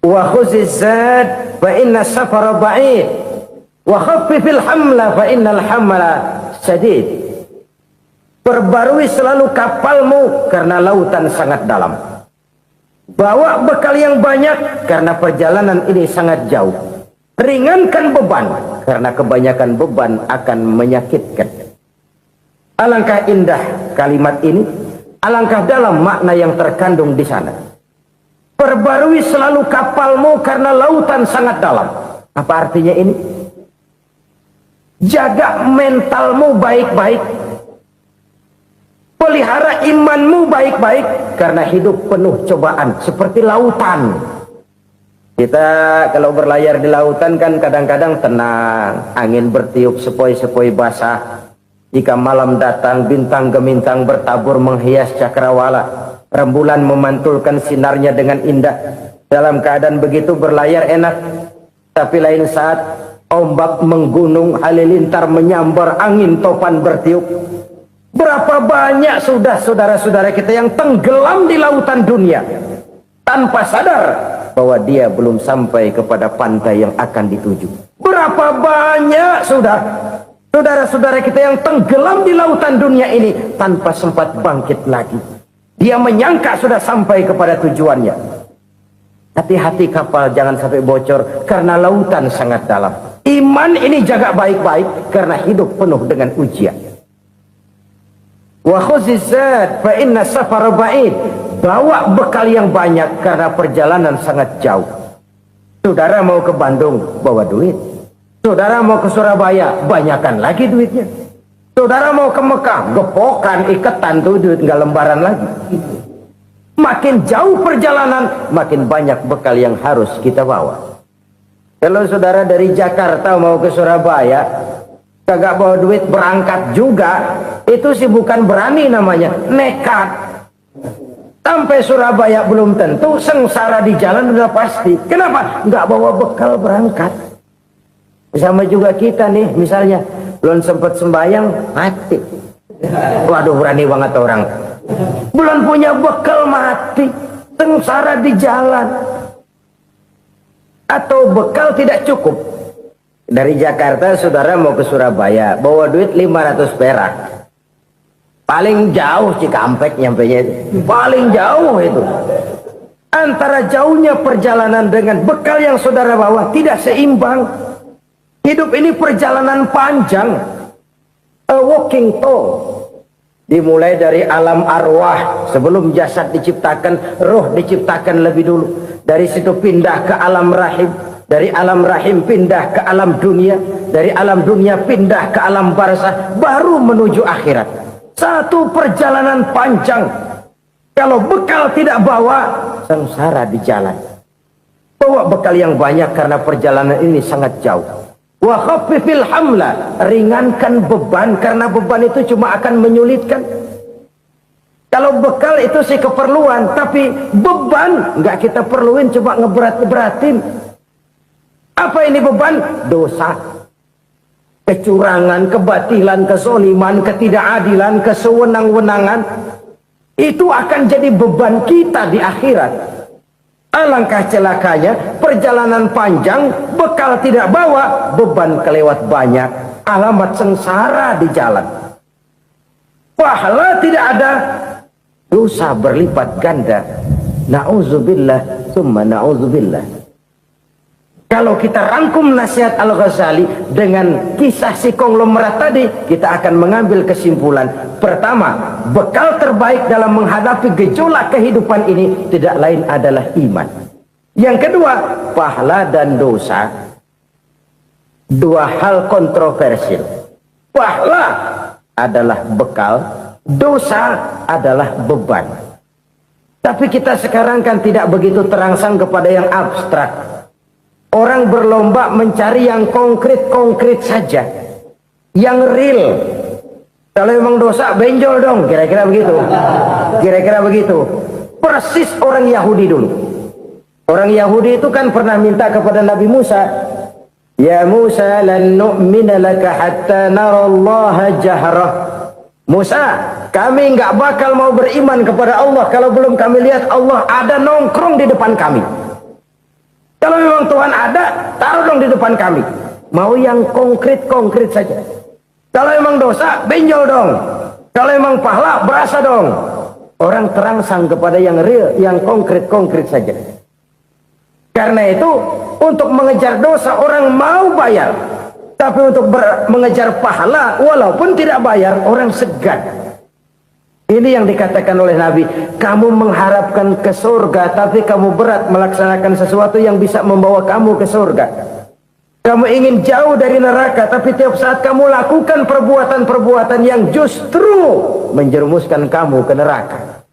wa khuziz zad fa inna safara ba'id wa khaffifil hamla fa innal hamla sadid. Perbarui selalu kapalmu karena lautan sangat dalam. Bawa bekal yang banyak karena perjalanan ini sangat jauh. Ringankan beban karena kebanyakan beban akan menyakitkan. Alangkah indah kalimat ini, alangkah dalam makna yang terkandung di sana. Perbarui selalu kapalmu karena lautan sangat dalam. Apa artinya ini? Jaga mentalmu baik-baik. Pelihara imanmu baik-baik karena hidup penuh cobaan seperti lautan. Kita kalau berlayar di lautan kan kadang-kadang tenang, angin bertiup sepoi-sepoi basah. Jika malam datang, bintang gemintang bertabur menghias cakrawala. Rembulan memantulkan sinarnya dengan indah. Dalam keadaan begitu berlayar enak. Tapi lain saat ombak menggunung, halilintar menyambar, angin topan bertiup. Berapa banyak sudah saudara-saudara kita yang tenggelam di lautan dunia tanpa sadar bahwa dia belum sampai kepada pantai yang akan dituju. Berapa banyak sudah Saudara-saudara kita yang tenggelam di lautan dunia ini tanpa sempat bangkit lagi. Dia menyangka sudah sampai kepada tujuannya. Hati-hati kapal jangan sampai bocor karena lautan sangat dalam. Iman ini jaga baik-baik karena hidup penuh dengan ujian. Wa khuzizat fa inna safara ba'id. Bawa bekal yang banyak karena perjalanan sangat jauh. Saudara mau ke Bandung, bawa duit. Saudara mau ke Surabaya, banyakkan lagi duitnya. Saudara mau ke Mekah, gepokan, iketan tuh duit, nggak lembaran lagi. Makin jauh perjalanan, makin banyak bekal yang harus kita bawa. Kalau saudara dari Jakarta mau ke Surabaya, kagak bawa duit berangkat juga, itu sih bukan berani namanya, nekat. Sampai Surabaya belum tentu, sengsara di jalan udah pasti. Kenapa? Nggak bawa bekal berangkat. Sama juga kita nih, misalnya belum sempat sembahyang, mati. Waduh, berani banget orang. Belum punya bekal, mati. Sengsara di jalan. Atau bekal tidak cukup. Dari Jakarta saudara mau ke Surabaya, bawa duit 500 perak. Paling jauh Cikampek nyampenya itu. Paling jauh itu. Antara jauhnya perjalanan dengan bekal yang saudara bawa tidak seimbang. Hidup ini perjalanan panjang. A walking tour. Dimulai dari alam arwah. Sebelum jasad diciptakan, roh diciptakan lebih dulu. Dari situ pindah ke alam rahim. Dari alam rahim pindah ke alam dunia. Dari alam dunia pindah ke alam barzah. Baru menuju akhirat. Satu perjalanan panjang. Kalau bekal tidak bawa, sengsara di jalan. Bawa bekal yang banyak karena perjalanan ini sangat jauh. Wa khaffifil hamla, ringankan beban karena beban itu cuma akan menyulitkan. Kalau bekal itu sih keperluan, tapi beban nggak kita perluin, cuma ngeberat-beratin. Apa ini beban? Dosa, kecurangan, kebatilan, kezoliman, ketidakadilan, kesewenang-wenangan. Itu akan jadi beban kita di akhirat. Alangkah celakanya, perjalanan panjang, bekal tidak bawa, beban kelewat banyak, alamat sengsara di jalan. Pahala tidak ada, dosa berlipat ganda. Na'udzubillah, summa na'udzubillah. Kalau kita rangkum nasihat Al-Ghazali dengan kisah si konglomerat tadi, kita akan mengambil kesimpulan. Pertama, bekal terbaik dalam menghadapi gejolak kehidupan ini tidak lain adalah iman. Yang kedua, pahala dan dosa. Dua hal kontroversial. Pahala adalah bekal, dosa adalah beban. Tapi kita sekarang kan tidak begitu terangsang kepada yang abstrak. Orang berlomba mencari yang konkret-konkret saja. Yang real. Kalau memang dosa, benjol dong. Kira-kira begitu. Kira-kira begitu. Persis orang Yahudi dulu. Orang Yahudi itu kan pernah minta kepada Nabi Musa. Ya Musa, lan nu'mina laka hatta narallaha jahrah. Musa, kami nggak bakal mau beriman kepada Allah kalau belum kami lihat Allah ada nongkrong di depan kami. Kalau memang Tuhan ada, taruh dong di depan kami. Mau yang konkret-konkret saja. Kalau memang dosa, benjol dong. Kalau memang pahala, berasa dong. Orang terangsang kepada yang real, yang konkret-konkret saja. Karena itu, untuk mengejar dosa, orang mau bayar. Tapi untuk mengejar pahala, walaupun tidak bayar, orang segan. Ini yang dikatakan oleh Nabi, kamu mengharapkan ke surga, tapi kamu berat melaksanakan sesuatu yang bisa membawa kamu ke surga. Kamu ingin jauh dari neraka, tapi tiap saat kamu lakukan perbuatan-perbuatan yang justru menjerumuskan kamu ke neraka.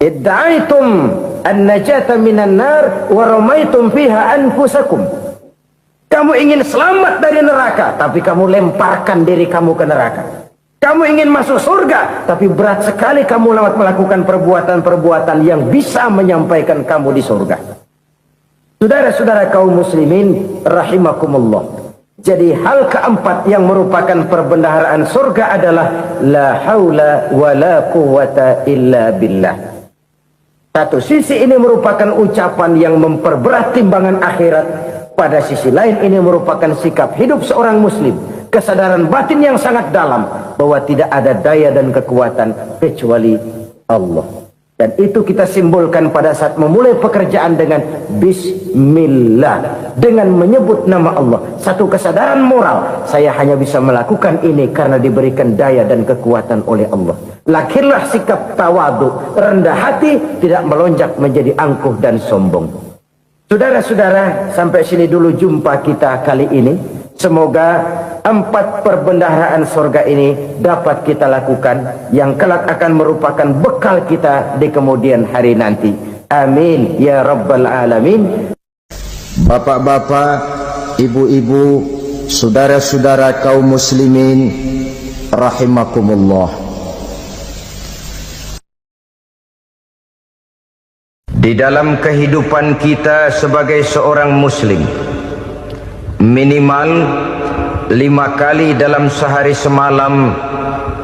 Idda'aitum an-najata minan nar wa ramaitum fiha anfusakum. Kamu ingin selamat dari neraka, tapi kamu lemparkan diri kamu ke neraka. Kamu ingin masuk surga, tapi berat sekali kamu melakukan perbuatan-perbuatan yang bisa menyampaikan kamu di surga. Saudara-saudara kaum muslimin, rahimakumullah. Jadi hal keempat yang merupakan perbendaharaan surga adalah la haula wa la quwwata illa billah. Satu sisi ini merupakan ucapan yang memperberat timbangan akhirat. Pada sisi lain ini merupakan sikap hidup seorang muslim, kesadaran batin yang sangat dalam bahwa tidak ada daya dan kekuatan kecuali Allah. Dan itu kita simbolkan pada saat memulai pekerjaan dengan Bismillah, dengan menyebut nama Allah. Satu kesadaran moral, saya hanya bisa melakukan ini karena diberikan daya dan kekuatan oleh Allah. Lahirlah sikap tawadu, rendah hati, tidak melonjak menjadi angkuh dan sombong. Saudara-saudara, sampai sini dulu jumpa kita kali ini. Semoga 4 perbendaharaan surga ini dapat kita lakukan, yang kelak akan merupakan bekal kita di kemudian hari nanti. Amin ya rabbal alamin. Bapak-bapak, ibu-ibu, saudara-saudara kaum muslimin rahimakumullah. Di dalam kehidupan kita sebagai seorang muslim, minimal 5 kali dalam sehari semalam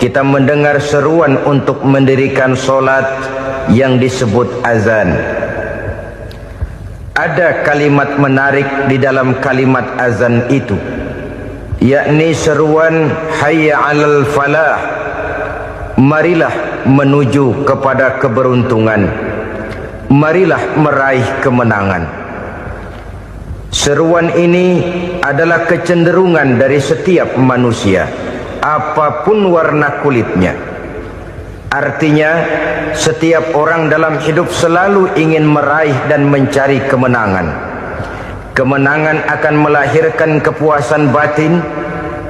kita mendengar seruan untuk mendirikan solat yang disebut azan. Ada kalimat menarik di dalam kalimat azan itu, yakni seruan hayya 'alal falah, marilah menuju kepada keberuntungan, marilah meraih kemenangan. Seruan ini adalah kecenderungan dari setiap manusia, apapun warna kulitnya. Artinya, setiap orang dalam hidup selalu ingin meraih dan mencari kemenangan. Kemenangan akan melahirkan kepuasan batin,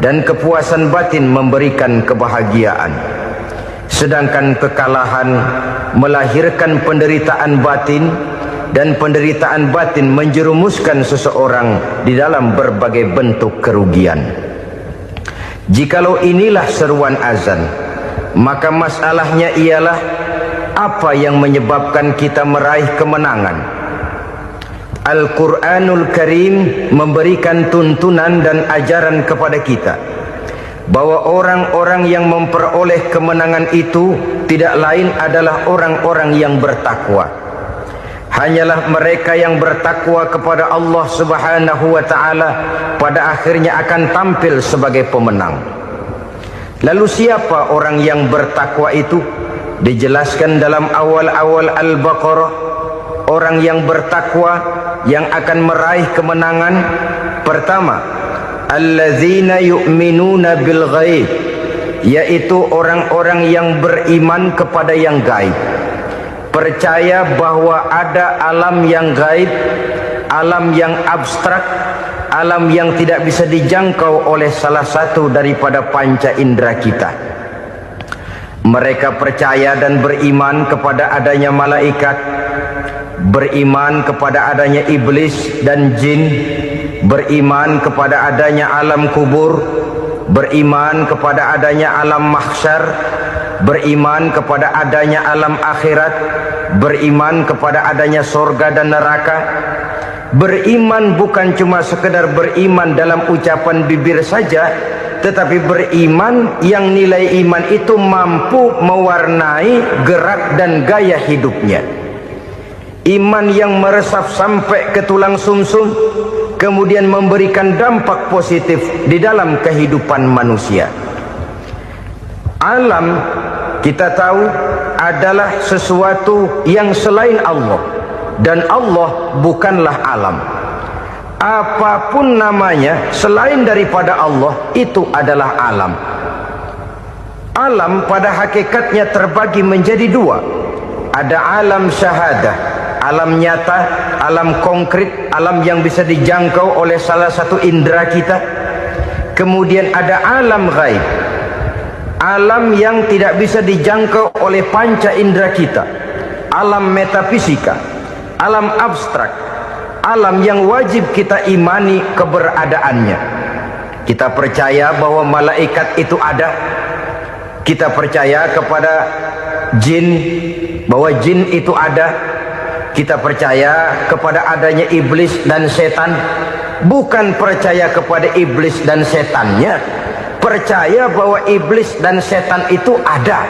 dan kepuasan batin memberikan kebahagiaan. Sedangkan kekalahan melahirkan penderitaan batin, dan penderitaan batin menjerumuskan seseorang di dalam berbagai bentuk kerugian. Jikalau inilah seruan azan, maka masalahnya ialah apa yang menyebabkan kita meraih kemenangan. Al-Quranul Karim memberikan tuntunan dan ajaran kepada kita bahwa orang-orang yang memperoleh kemenangan itu tidak lain adalah orang-orang yang bertakwa. Hanyalah mereka yang bertakwa kepada Allah Subhanahu wa ta'ala pada akhirnya akan tampil sebagai pemenang. Lalu siapa orang yang bertakwa itu? Dijelaskan dalam awal-awal Al-Baqarah, orang yang bertakwa yang akan meraih kemenangan. Pertama, allazina yu'minuna bil ghaib, yaitu orang-orang yang beriman kepada yang gaib, percaya bahwa ada alam yang gaib, alam yang abstrak, alam yang tidak bisa dijangkau oleh salah satu daripada panca indera kita. Mereka percaya dan beriman kepada adanya malaikat, beriman kepada adanya iblis dan jin, beriman kepada adanya alam kubur, beriman kepada adanya alam mahsyar, beriman kepada adanya alam akhirat, beriman kepada adanya surga dan neraka. Beriman bukan cuma sekedar beriman dalam ucapan bibir saja, tetapi beriman yang nilai iman itu mampu mewarnai gerak dan gaya hidupnya. Iman yang meresap sampai ke tulang sumsum, kemudian memberikan dampak positif di dalam kehidupan manusia. Alam, kita tahu, adalah sesuatu yang selain Allah, dan Allah bukanlah alam. Apapun namanya selain daripada Allah, itu adalah alam. Alam pada hakikatnya terbagi menjadi 2. Ada alam syahadah, alam nyata, alam konkret, alam yang bisa dijangkau oleh salah satu indera kita. Kemudian ada alam ghaib, alam yang tidak bisa dijangkau oleh panca indera kita, alam metafisika, alam abstrak, alam yang wajib kita imani keberadaannya. Kita percaya bahwa malaikat itu ada, kita percaya kepada jin, bahwa jin itu ada, kita percaya kepada adanya iblis dan setan. Bukan percaya kepada iblis dan setannya, percaya bahwa iblis dan setan itu ada.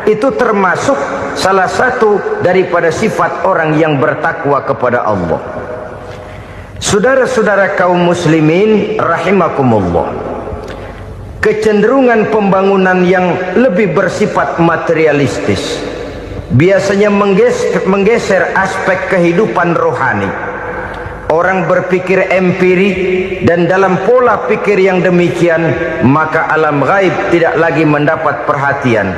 Itu termasuk salah satu daripada sifat orang yang bertakwa kepada Allah. Saudara-saudara kaum muslimin rahimakumullah, kecenderungan pembangunan yang lebih bersifat materialistis biasanya menggeser aspek kehidupan rohani. Orang berpikir empiri, dan dalam pola pikir yang demikian maka alam gaib tidak lagi mendapat perhatian.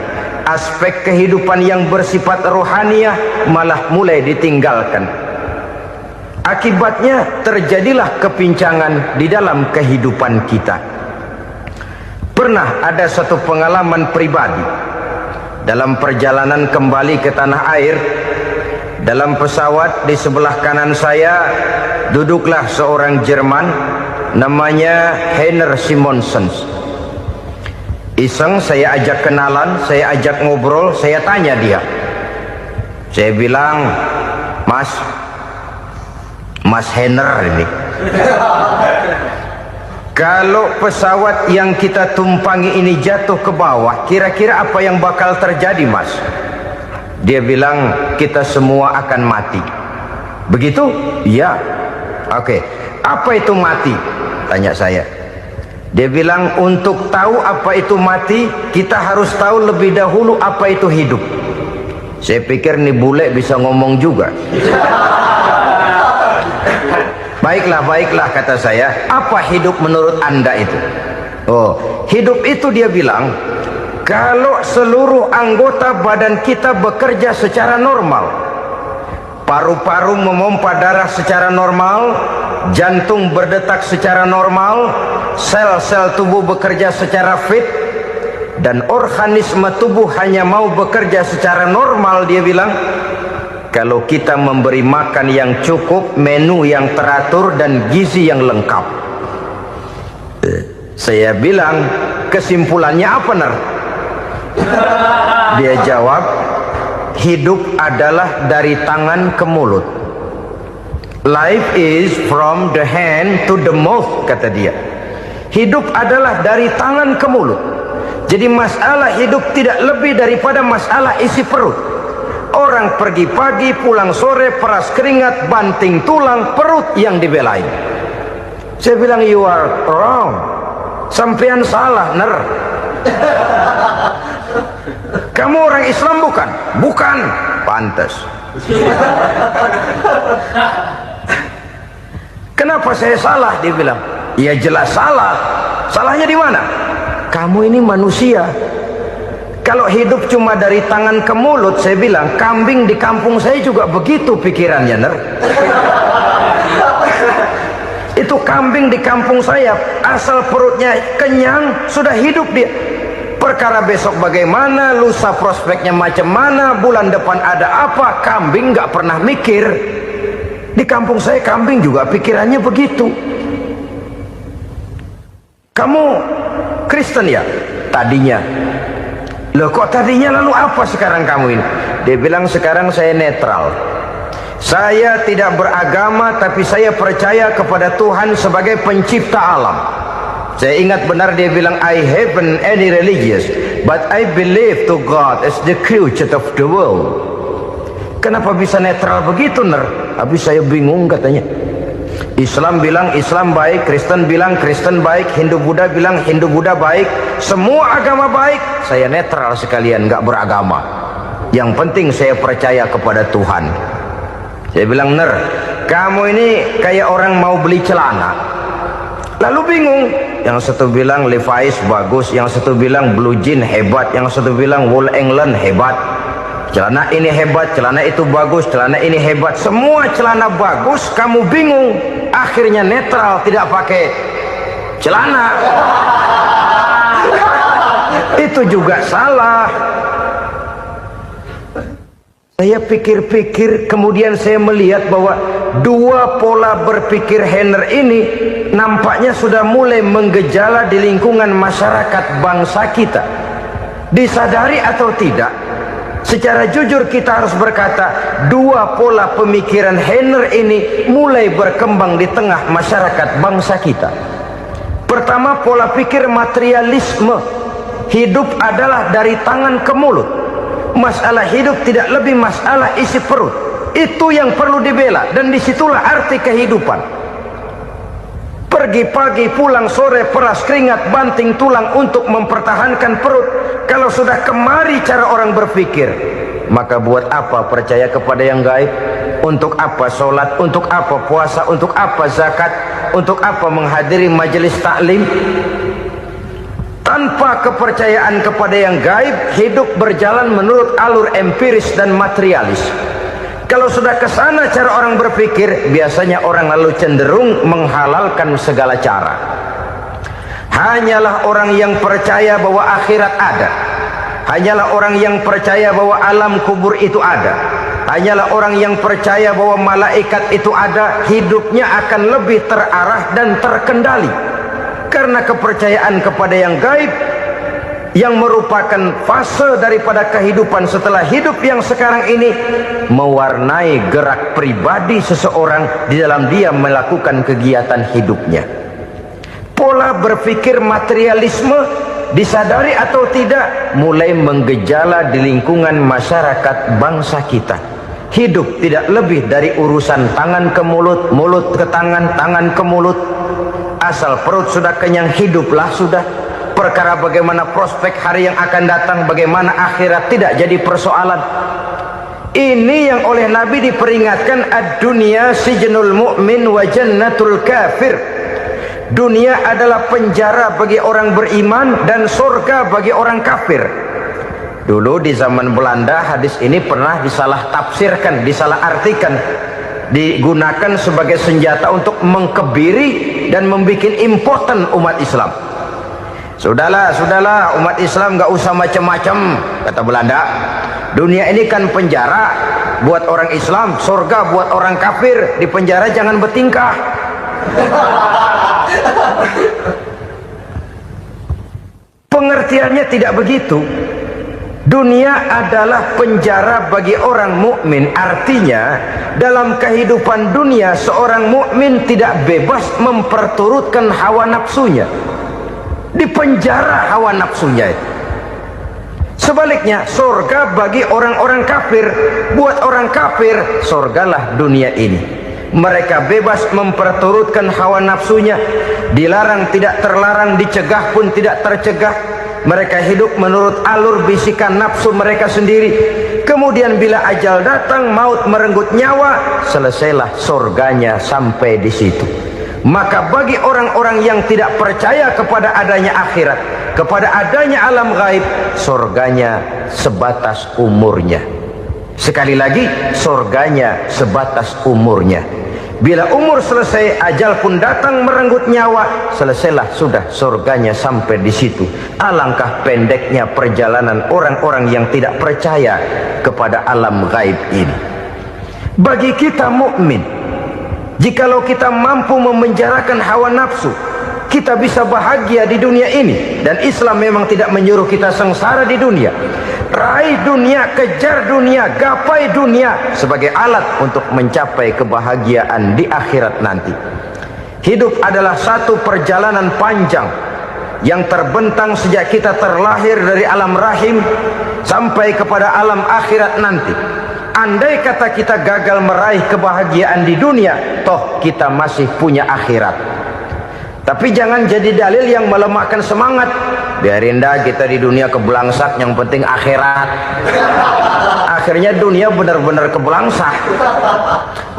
Aspek kehidupan yang bersifat rohaniah malah mulai ditinggalkan. Akibatnya terjadilah kepincangan di dalam kehidupan kita. Pernah ada satu pengalaman pribadi dalam perjalanan kembali ke tanah air. Dalam pesawat di sebelah kanan saya duduklah seorang Jerman namanya Heiner Simonsen. Iseng saya ajak kenalan, saya ajak ngobrol, saya tanya dia. Saya bilang, Mas Heiner ini, kalau pesawat yang kita tumpangi ini jatuh ke bawah, kira-kira apa yang bakal terjadi, Mas? Dia bilang, kita semua akan mati. Begitu? Iya. Oke. Apa itu mati? Tanya saya. Dia bilang, untuk tahu apa itu mati, kita harus tahu lebih dahulu apa itu hidup. Saya pikir nih bule bisa ngomong juga. Baiklah kata saya. Apa hidup menurut Anda itu? Oh, hidup itu dia bilang, kalau seluruh anggota badan kita bekerja secara normal, paru-paru memompa darah secara normal, jantung berdetak secara normal, sel-sel tubuh bekerja secara fit, dan organisme tubuh hanya mau bekerja secara normal, dia bilang, kalau kita memberi makan yang cukup, menu yang teratur, dan gizi yang lengkap. Saya bilang, kesimpulannya apa, Ner? Dia jawab, hidup adalah dari tangan ke mulut. Life is from the hand to the mouth, kata dia. Hidup adalah dari tangan ke mulut. Jadi masalah hidup tidak lebih daripada masalah isi perut. Orang pergi pagi, pulang sore, peras keringat, banting tulang, perut yang dibelain. Saya bilang, you are wrong. Sampean salah, Ner. Kamu orang Islam bukan? Bukan. Pantas. Kenapa saya salah? Dia bilang, ya jelas salah. Salahnya di mana? Kamu ini manusia. Kalau hidup cuma dari tangan ke mulut, saya bilang, kambing di kampung saya juga begitu pikirannya, Ner. Itu kambing di kampung saya, asal perutnya kenyang, sudah hidup dia. Perkara besok bagaimana, lusa prospeknya macam mana, bulan depan ada apa, kambing nggak pernah mikir. Di kampung saya kambing juga pikirannya begitu. Kamu Kristen ya? Tadinya. Loh kok tadinya, lalu apa sekarang kamu ini? Dia bilang, sekarang saya netral. Saya tidak beragama, tapi saya percaya kepada Tuhan sebagai pencipta alam. Saya ingat benar dia bilang, I haven't any religious, but I believe to God as the creator of the world. Kenapa bisa netral begitu, Ner? Habis saya bingung katanya. Islam bilang Islam baik, Kristen bilang Kristen baik, Hindu Buddha bilang Hindu Buddha baik, semua agama baik. Saya netral sekalian, nggak beragama. Yang penting saya percaya kepada Tuhan. Saya bilang, Ner, kamu ini kayak orang mau beli celana, lalu bingung. Yang satu bilang Levi's bagus, yang satu bilang Blue Jean hebat, yang satu bilang Wool England hebat. Celana ini hebat, celana itu bagus, celana ini hebat. Semua celana bagus, kamu bingung. Akhirnya netral, tidak pakai celana. Itu juga salah. Saya pikir-pikir, kemudian saya melihat bahwa dua pola berpikir Heiner ini nampaknya sudah mulai menggejala di lingkungan masyarakat bangsa kita. Disadari atau tidak, secara jujur kita harus berkata, dua pola pemikiran Heiner ini mulai berkembang di tengah masyarakat bangsa kita. Pertama, pola pikir materialisme. Hidup adalah dari tangan ke mulut. Masalah hidup tidak lebih masalah isi perut. Itu yang perlu dibela, dan disitulah arti kehidupan. Pergi pagi pulang sore, peras keringat banting tulang untuk mempertahankan perut. Kalau sudah kemari cara orang berpikir, maka buat apa percaya kepada yang gaib? Untuk apa sholat? Untuk apa puasa? Untuk apa zakat? Untuk apa menghadiri majelis taklim? Tanpa kepercayaan kepada yang gaib, hidup berjalan menurut alur empiris dan materialis. Kalau sudah ke sana cara orang berpikir, biasanya orang lalu cenderung menghalalkan segala cara. Hanyalah orang yang percaya bahwa akhirat ada. Hanyalah orang yang percaya bahwa alam kubur itu ada. Hanyalah orang yang percaya bahwa malaikat itu ada, hidupnya akan lebih terarah dan terkendali. Karena kepercayaan kepada yang gaib, yang merupakan fase daripada kehidupan setelah hidup yang sekarang ini, mewarnai gerak pribadi seseorang di dalam dia melakukan kegiatan hidupnya. Pola berpikir materialisme, disadari atau tidak, mulai menggejala di lingkungan masyarakat bangsa kita. Hidup tidak lebih dari urusan tangan ke mulut, mulut ke tangan, tangan ke mulut. Asal perut sudah kenyang, hiduplah sudah. Perkara bagaimana prospek hari yang akan datang, bagaimana akhirat, tidak jadi persoalan. Ini yang oleh Nabi diperingatkan, ad-dunya sijnul mu'min wa jannatul kafir. Dunia adalah penjara bagi orang beriman dan surga bagi orang kafir. Dulu di zaman Belanda hadis ini pernah disalah tafsirkan, disalah artikan, digunakan sebagai senjata untuk mengkebiri dan membuat impoten umat Islam. Sudahlah umat Islam gak usah macam-macam, kata Belanda. Dunia ini kan penjara buat orang Islam, surga buat orang kafir. Di penjara jangan bertingkah. Pengertiannya tidak begitu. Dunia adalah penjara bagi orang mukmin. Artinya dalam kehidupan dunia seorang mukmin tidak bebas memperturutkan hawa nafsunya. Di penjara hawa nafsunya itu. Sebaliknya surga bagi orang-orang kafir. Buat orang kafir surgalah dunia ini. Mereka bebas memperturutkan hawa nafsunya, dilarang tidak terlarang, dicegah pun tidak tercegah. Mereka hidup menurut alur bisikan nafsu mereka sendiri. Kemudian bila ajal datang, maut merenggut nyawa, selesailah surganya sampai di situ. Maka bagi orang-orang yang tidak percaya kepada adanya akhirat, kepada adanya alam gaib, surganya sebatas umurnya. Sekali lagi, surganya sebatas umurnya. Bila umur selesai, ajal pun datang merenggut nyawa, selesailah sudah surganya sampai di situ. Alangkah pendeknya perjalanan orang-orang yang tidak percaya kepada alam gaib ini. Bagi kita mukmin, jikalau kita mampu memenjarakan hawa nafsu, kita bisa bahagia di dunia ini. Dan Islam memang tidak menyuruh kita sengsara di dunia. Raih dunia, kejar dunia, gapai dunia sebagai alat untuk mencapai kebahagiaan di akhirat nanti. Hidup adalah satu perjalanan panjang yang terbentang sejak kita terlahir dari alam rahim sampai kepada alam akhirat nanti. Andai kata kita gagal meraih kebahagiaan di dunia, toh kita masih punya akhirat. Tapi jangan jadi dalil yang melemahkan semangat. Biarin dah kita di dunia kebelangsak, yang penting akhirat. Akhirnya dunia benar-benar kebelangsak.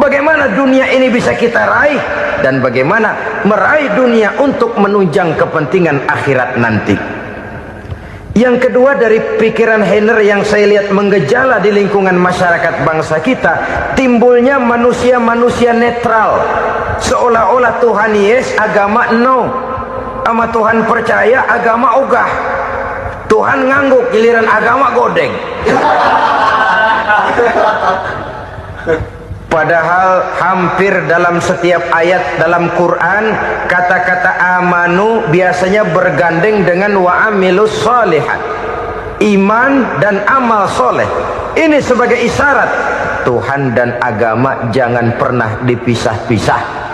Bagaimana dunia ini bisa kita raih, dan bagaimana meraih dunia untuk menunjang kepentingan akhirat nanti. Yang kedua, dari pikiran Heiner yang saya lihat menggejala di lingkungan masyarakat bangsa kita, timbulnya manusia-manusia netral. Seolah-olah Tuhan yes, agama no. Sama Tuhan percaya, agama ogah. Tuhan ngangguk, giliran agama godeng. Padahal hampir dalam setiap ayat dalam Quran, kata-kata amanu biasanya bergandeng dengan wa amilus sholihat, iman dan amal soleh. Ini sebagai isyarat Tuhan dan agama jangan pernah dipisah-pisah.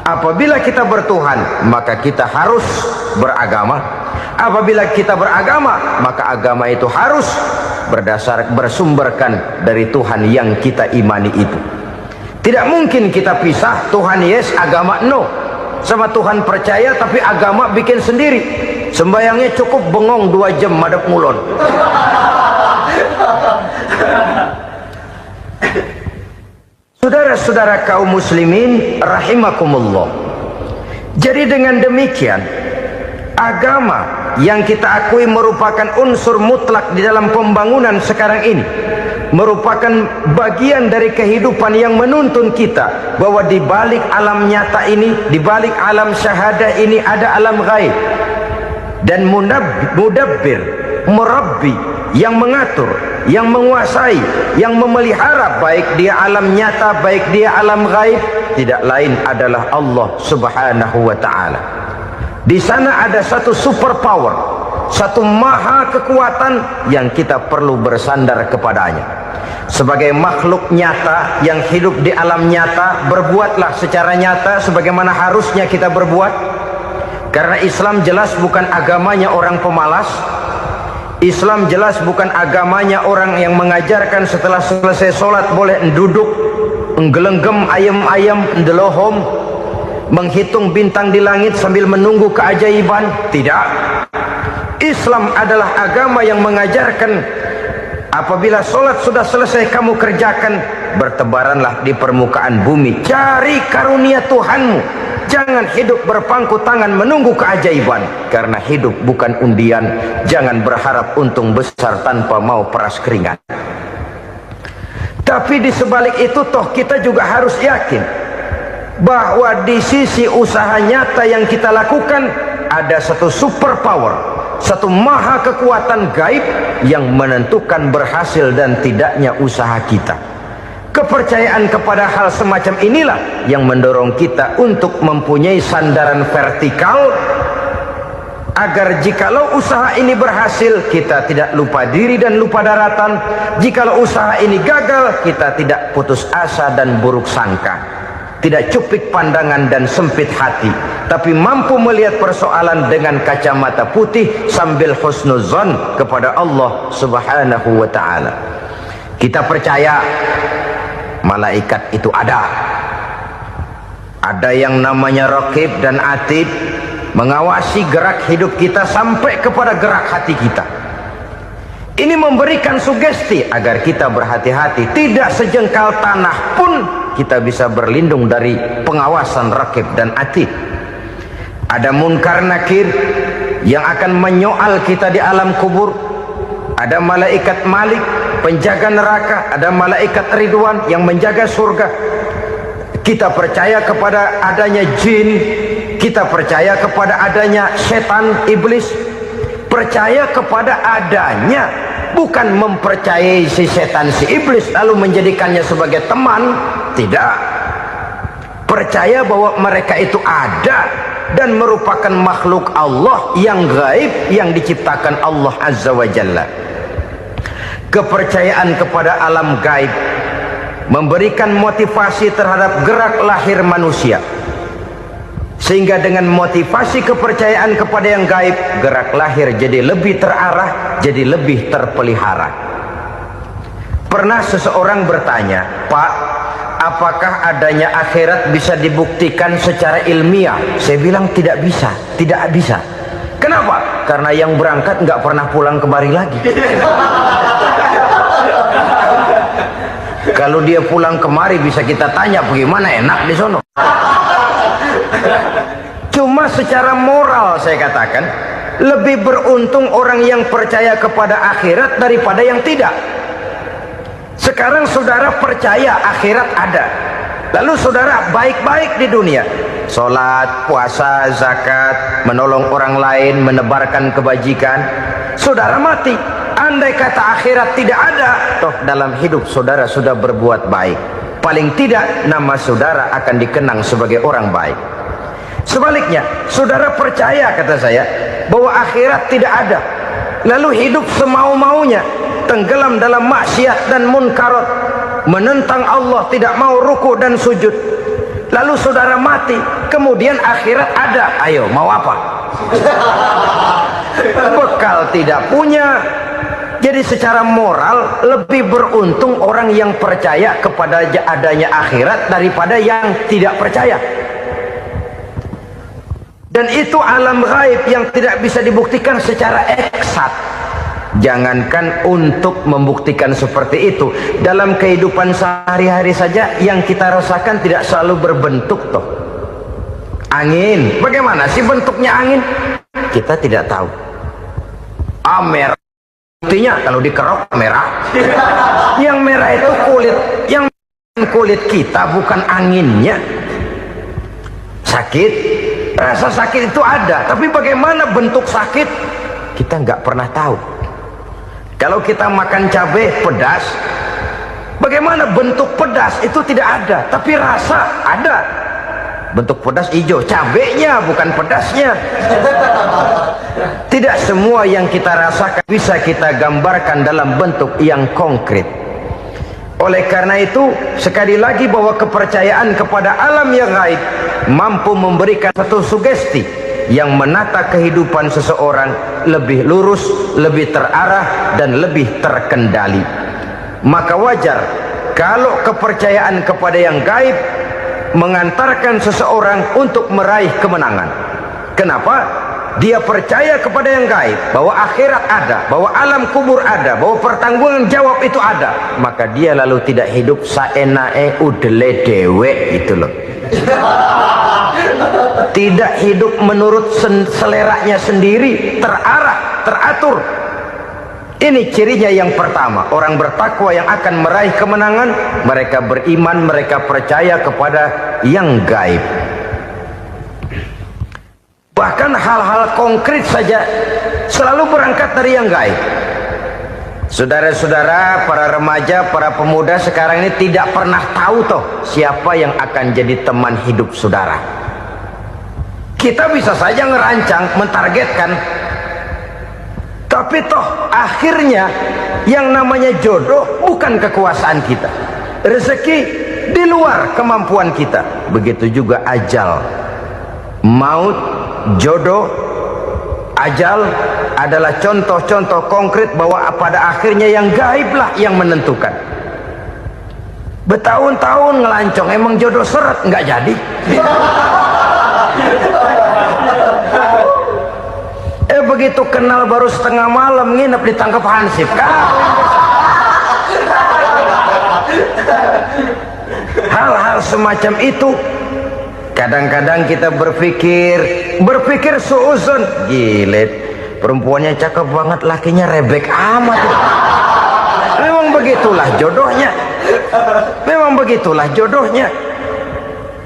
Apabila kita bertuhan, maka kita harus beragama. Apabila kita beragama, maka agama itu harus bersumberkan dari Tuhan yang kita imani itu. Tidak mungkin kita pisah, Tuhan yes, agama no. sama Tuhan percaya tapi agama bikin sendiri. Sembayangnya cukup bengong 2 jam madep ngulon. Saudara-saudara kaum muslimin rahimakumullah. Jadi dengan demikian, agama yang kita akui merupakan unsur mutlak di dalam pembangunan sekarang ini, merupakan bagian dari kehidupan yang menuntun kita bahwa di balik alam nyata ini, di balik alam syahadah ini ada alam gaib. Dan mudabbir, murabbi, yang mengatur, yang menguasai, yang memelihara baik dia alam nyata, baik dia alam gaib, tidak lain adalah Allah Subhanahu wa ta'ala. Di sana ada satu super power, satu maha kekuatan yang kita perlu bersandar kepadanya. Sebagai makhluk nyata yang hidup di alam nyata, berbuatlah secara nyata sebagaimana harusnya kita berbuat. Karena Islam jelas bukan agamanya orang pemalas. Islam jelas bukan agamanya orang yang mengajarkan setelah selesai sholat boleh duduk, nggelenggem ayam-ayam, ndelohom, menghitung bintang di langit sambil menunggu keajaiban. Tidak. Islam adalah agama yang mengajarkan apabila sholat sudah selesai kamu kerjakan, bertebaranlah di permukaan bumi, cari karunia Tuhanmu. Jangan hidup berpangku tangan menunggu keajaiban. Karena hidup bukan undian. Jangan berharap untung besar tanpa mau peras keringat. Tapi di sebalik itu toh kita juga harus yakin bahwa di sisi usaha nyata yang kita lakukan ada satu super power, satu maha kekuatan gaib yang menentukan berhasil dan tidaknya usaha kita. Kepercayaan kepada hal semacam inilah yang mendorong kita untuk mempunyai sandaran vertikal, agar jikalau usaha ini berhasil kita tidak lupa diri dan lupa daratan. Jikalau usaha ini gagal kita tidak putus asa dan buruk sangka, tidak cupik pandangan dan sempit hati, tapi mampu melihat persoalan dengan kacamata putih sambil husnuzon kepada Allah Subhanahu wa ta'ala. Kita percaya malaikat itu ada yang namanya raqib dan atid, mengawasi gerak hidup kita sampai kepada gerak hati kita. Ini memberikan sugesti agar kita berhati-hati, tidak sejengkal tanah pun kita bisa berlindung dari pengawasan raqib dan atid. Ada munkar nakir yang akan menyoal kita di alam kubur. Ada malaikat Malik, penjaga neraka. Ada malaikat Ridwan yang menjaga surga. Kita percaya kepada adanya jin, kita percaya kepada adanya setan, iblis. Percaya kepada adanya, bukan mempercayai si setan, si iblis lalu menjadikannya sebagai teman. Tidak. Percaya bahwa mereka itu ada dan merupakan makhluk Allah yang gaib, yang diciptakan Allah Azza wa Jalla. Kepercayaan kepada alam gaib memberikan motivasi terhadap gerak lahir manusia, sehingga dengan motivasi kepercayaan kepada yang gaib, gerak lahir jadi lebih terarah, jadi lebih terpelihara. Pernah seseorang bertanya, "Pak, apakah adanya akhirat bisa dibuktikan secara ilmiah?" Saya bilang tidak bisa, tidak bisa. Kenapa? Karena yang berangkat nggak pernah pulang kemari lagi. Kalau dia pulang kemari bisa kita tanya bagaimana enak di sono. Cuma secara moral saya katakan, lebih beruntung orang yang percaya kepada akhirat daripada yang tidak. Sekarang saudara percaya akhirat ada, lalu saudara baik-baik di dunia, sholat, puasa, zakat, menolong orang lain, menebarkan kebajikan. Saudara mati, andai kata akhirat tidak ada, toh dalam hidup saudara sudah berbuat baik. Paling tidak nama saudara akan dikenang sebagai orang baik. Sebaliknya, saudara percaya, kata saya, bahwa akhirat tidak ada, lalu hidup semau-maunya, tenggelam dalam maksiat dan munkarat, menentang Allah, tidak mau ruku dan sujud. Lalu saudara mati, kemudian akhirat ada, ayo mau apa? Bekal tidak punya. Jadi secara moral lebih beruntung orang yang percaya kepada adanya akhirat daripada yang tidak percaya. Dan itu alam gaib yang tidak bisa dibuktikan secara eksat. Jangankan untuk membuktikan seperti itu, dalam kehidupan sehari-hari saja yang kita rasakan tidak selalu berbentuk toh. Angin, bagaimana sih bentuknya angin? Kita tidak tahu. Merah, buktinya kalau dikerok merah. Yang merah itu kulit, yang kulit kita bukan anginnya. Sakit, rasa sakit itu ada, tapi bagaimana bentuk sakit kita nggak pernah tahu. Kalau kita makan cabai pedas, bagaimana bentuk pedas itu tidak ada, tapi rasa ada. Bentuk pedas hijau, cabenya bukan pedasnya. Tidak semua yang kita rasakan bisa kita gambarkan dalam bentuk yang konkret. Oleh karena itu, sekali lagi bahwa kepercayaan kepada alam yang gaib mampu memberikan satu sugesti yang menata kehidupan seseorang lebih lurus, lebih terarah, dan lebih terkendali. Maka wajar kalau kepercayaan kepada yang gaib mengantarkan seseorang untuk meraih kemenangan. Kenapa? Dia percaya kepada yang gaib, bahwa akhirat ada, bahwa alam kubur ada, bahwa pertanggungan jawab itu ada. Maka dia lalu tidak hidup saenae udele dewe, itu loh. Tidak hidup menurut seleranya sendiri, terarah, teratur. Ini cirinya yang pertama. Orang bertakwa yang akan meraih kemenangan, mereka beriman, mereka percaya kepada yang gaib. Bahkan hal-hal konkret saja selalu berangkat dari yang gaib. Saudara-saudara, para remaja, para pemuda sekarang ini tidak pernah tahu toh siapa yang akan jadi teman hidup saudara. Kita bisa saja ngerancang, mentargetkan, tapi toh akhirnya yang namanya jodoh bukan kekuasaan kita. Rezeki di luar kemampuan kita. Begitu juga ajal. Maut, jodoh, ajal adalah contoh-contoh konkret bahwa pada akhirnya yang gaiblah yang menentukan. Bertahun-tahun ngelancong, emang jodoh seret nggak jadi. Begitu kenal baru setengah malam nginep ditangkap hansip kan. Hal-hal semacam itu kadang-kadang kita berpikir suuzon, gilet, perempuannya cakep banget, lakinya rebek amat. Memang begitulah jodohnya. Memang begitulah jodohnya.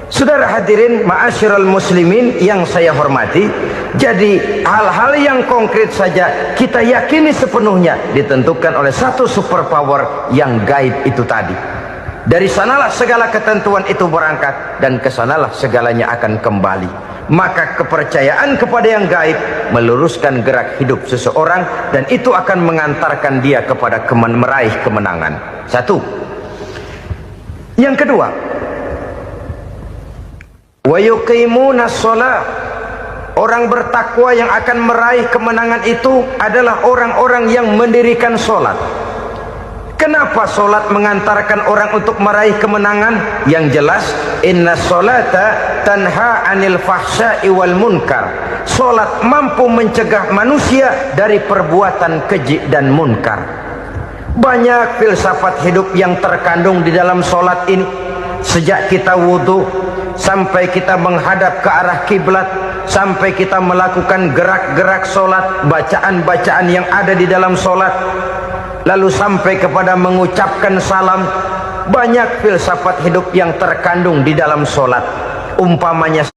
Saudara hadirin ma'asyiral muslimin yang saya hormati, jadi hal-hal yang konkret saja kita yakini sepenuhnya ditentukan oleh satu superpower yang gaib itu tadi. Dari sanalah segala ketentuan itu berangkat dan kesanalah segalanya akan kembali. Maka kepercayaan kepada yang gaib meluruskan gerak hidup seseorang dan itu akan mengantarkan dia kepada meraih kemenangan. Satu. Yang kedua, wa yuqimuna shalah. Orang bertakwa yang akan meraih kemenangan itu adalah orang-orang yang mendirikan sholat. Kenapa sholat mengantarkan orang untuk meraih kemenangan? Yang jelas, inna sholata tanha anil fahsya'i wal munkar. Sholat mampu mencegah manusia dari perbuatan keji dan munkar. Banyak filsafat hidup yang terkandung di dalam sholat ini. Sejak kita wudhu sampai kita menghadap ke arah kiblat, sampai kita melakukan gerak-gerak sholat, bacaan-bacaan yang ada di dalam sholat, lalu sampai kepada mengucapkan salam. Banyak filsafat hidup yang terkandung di dalam sholat. Umpamanya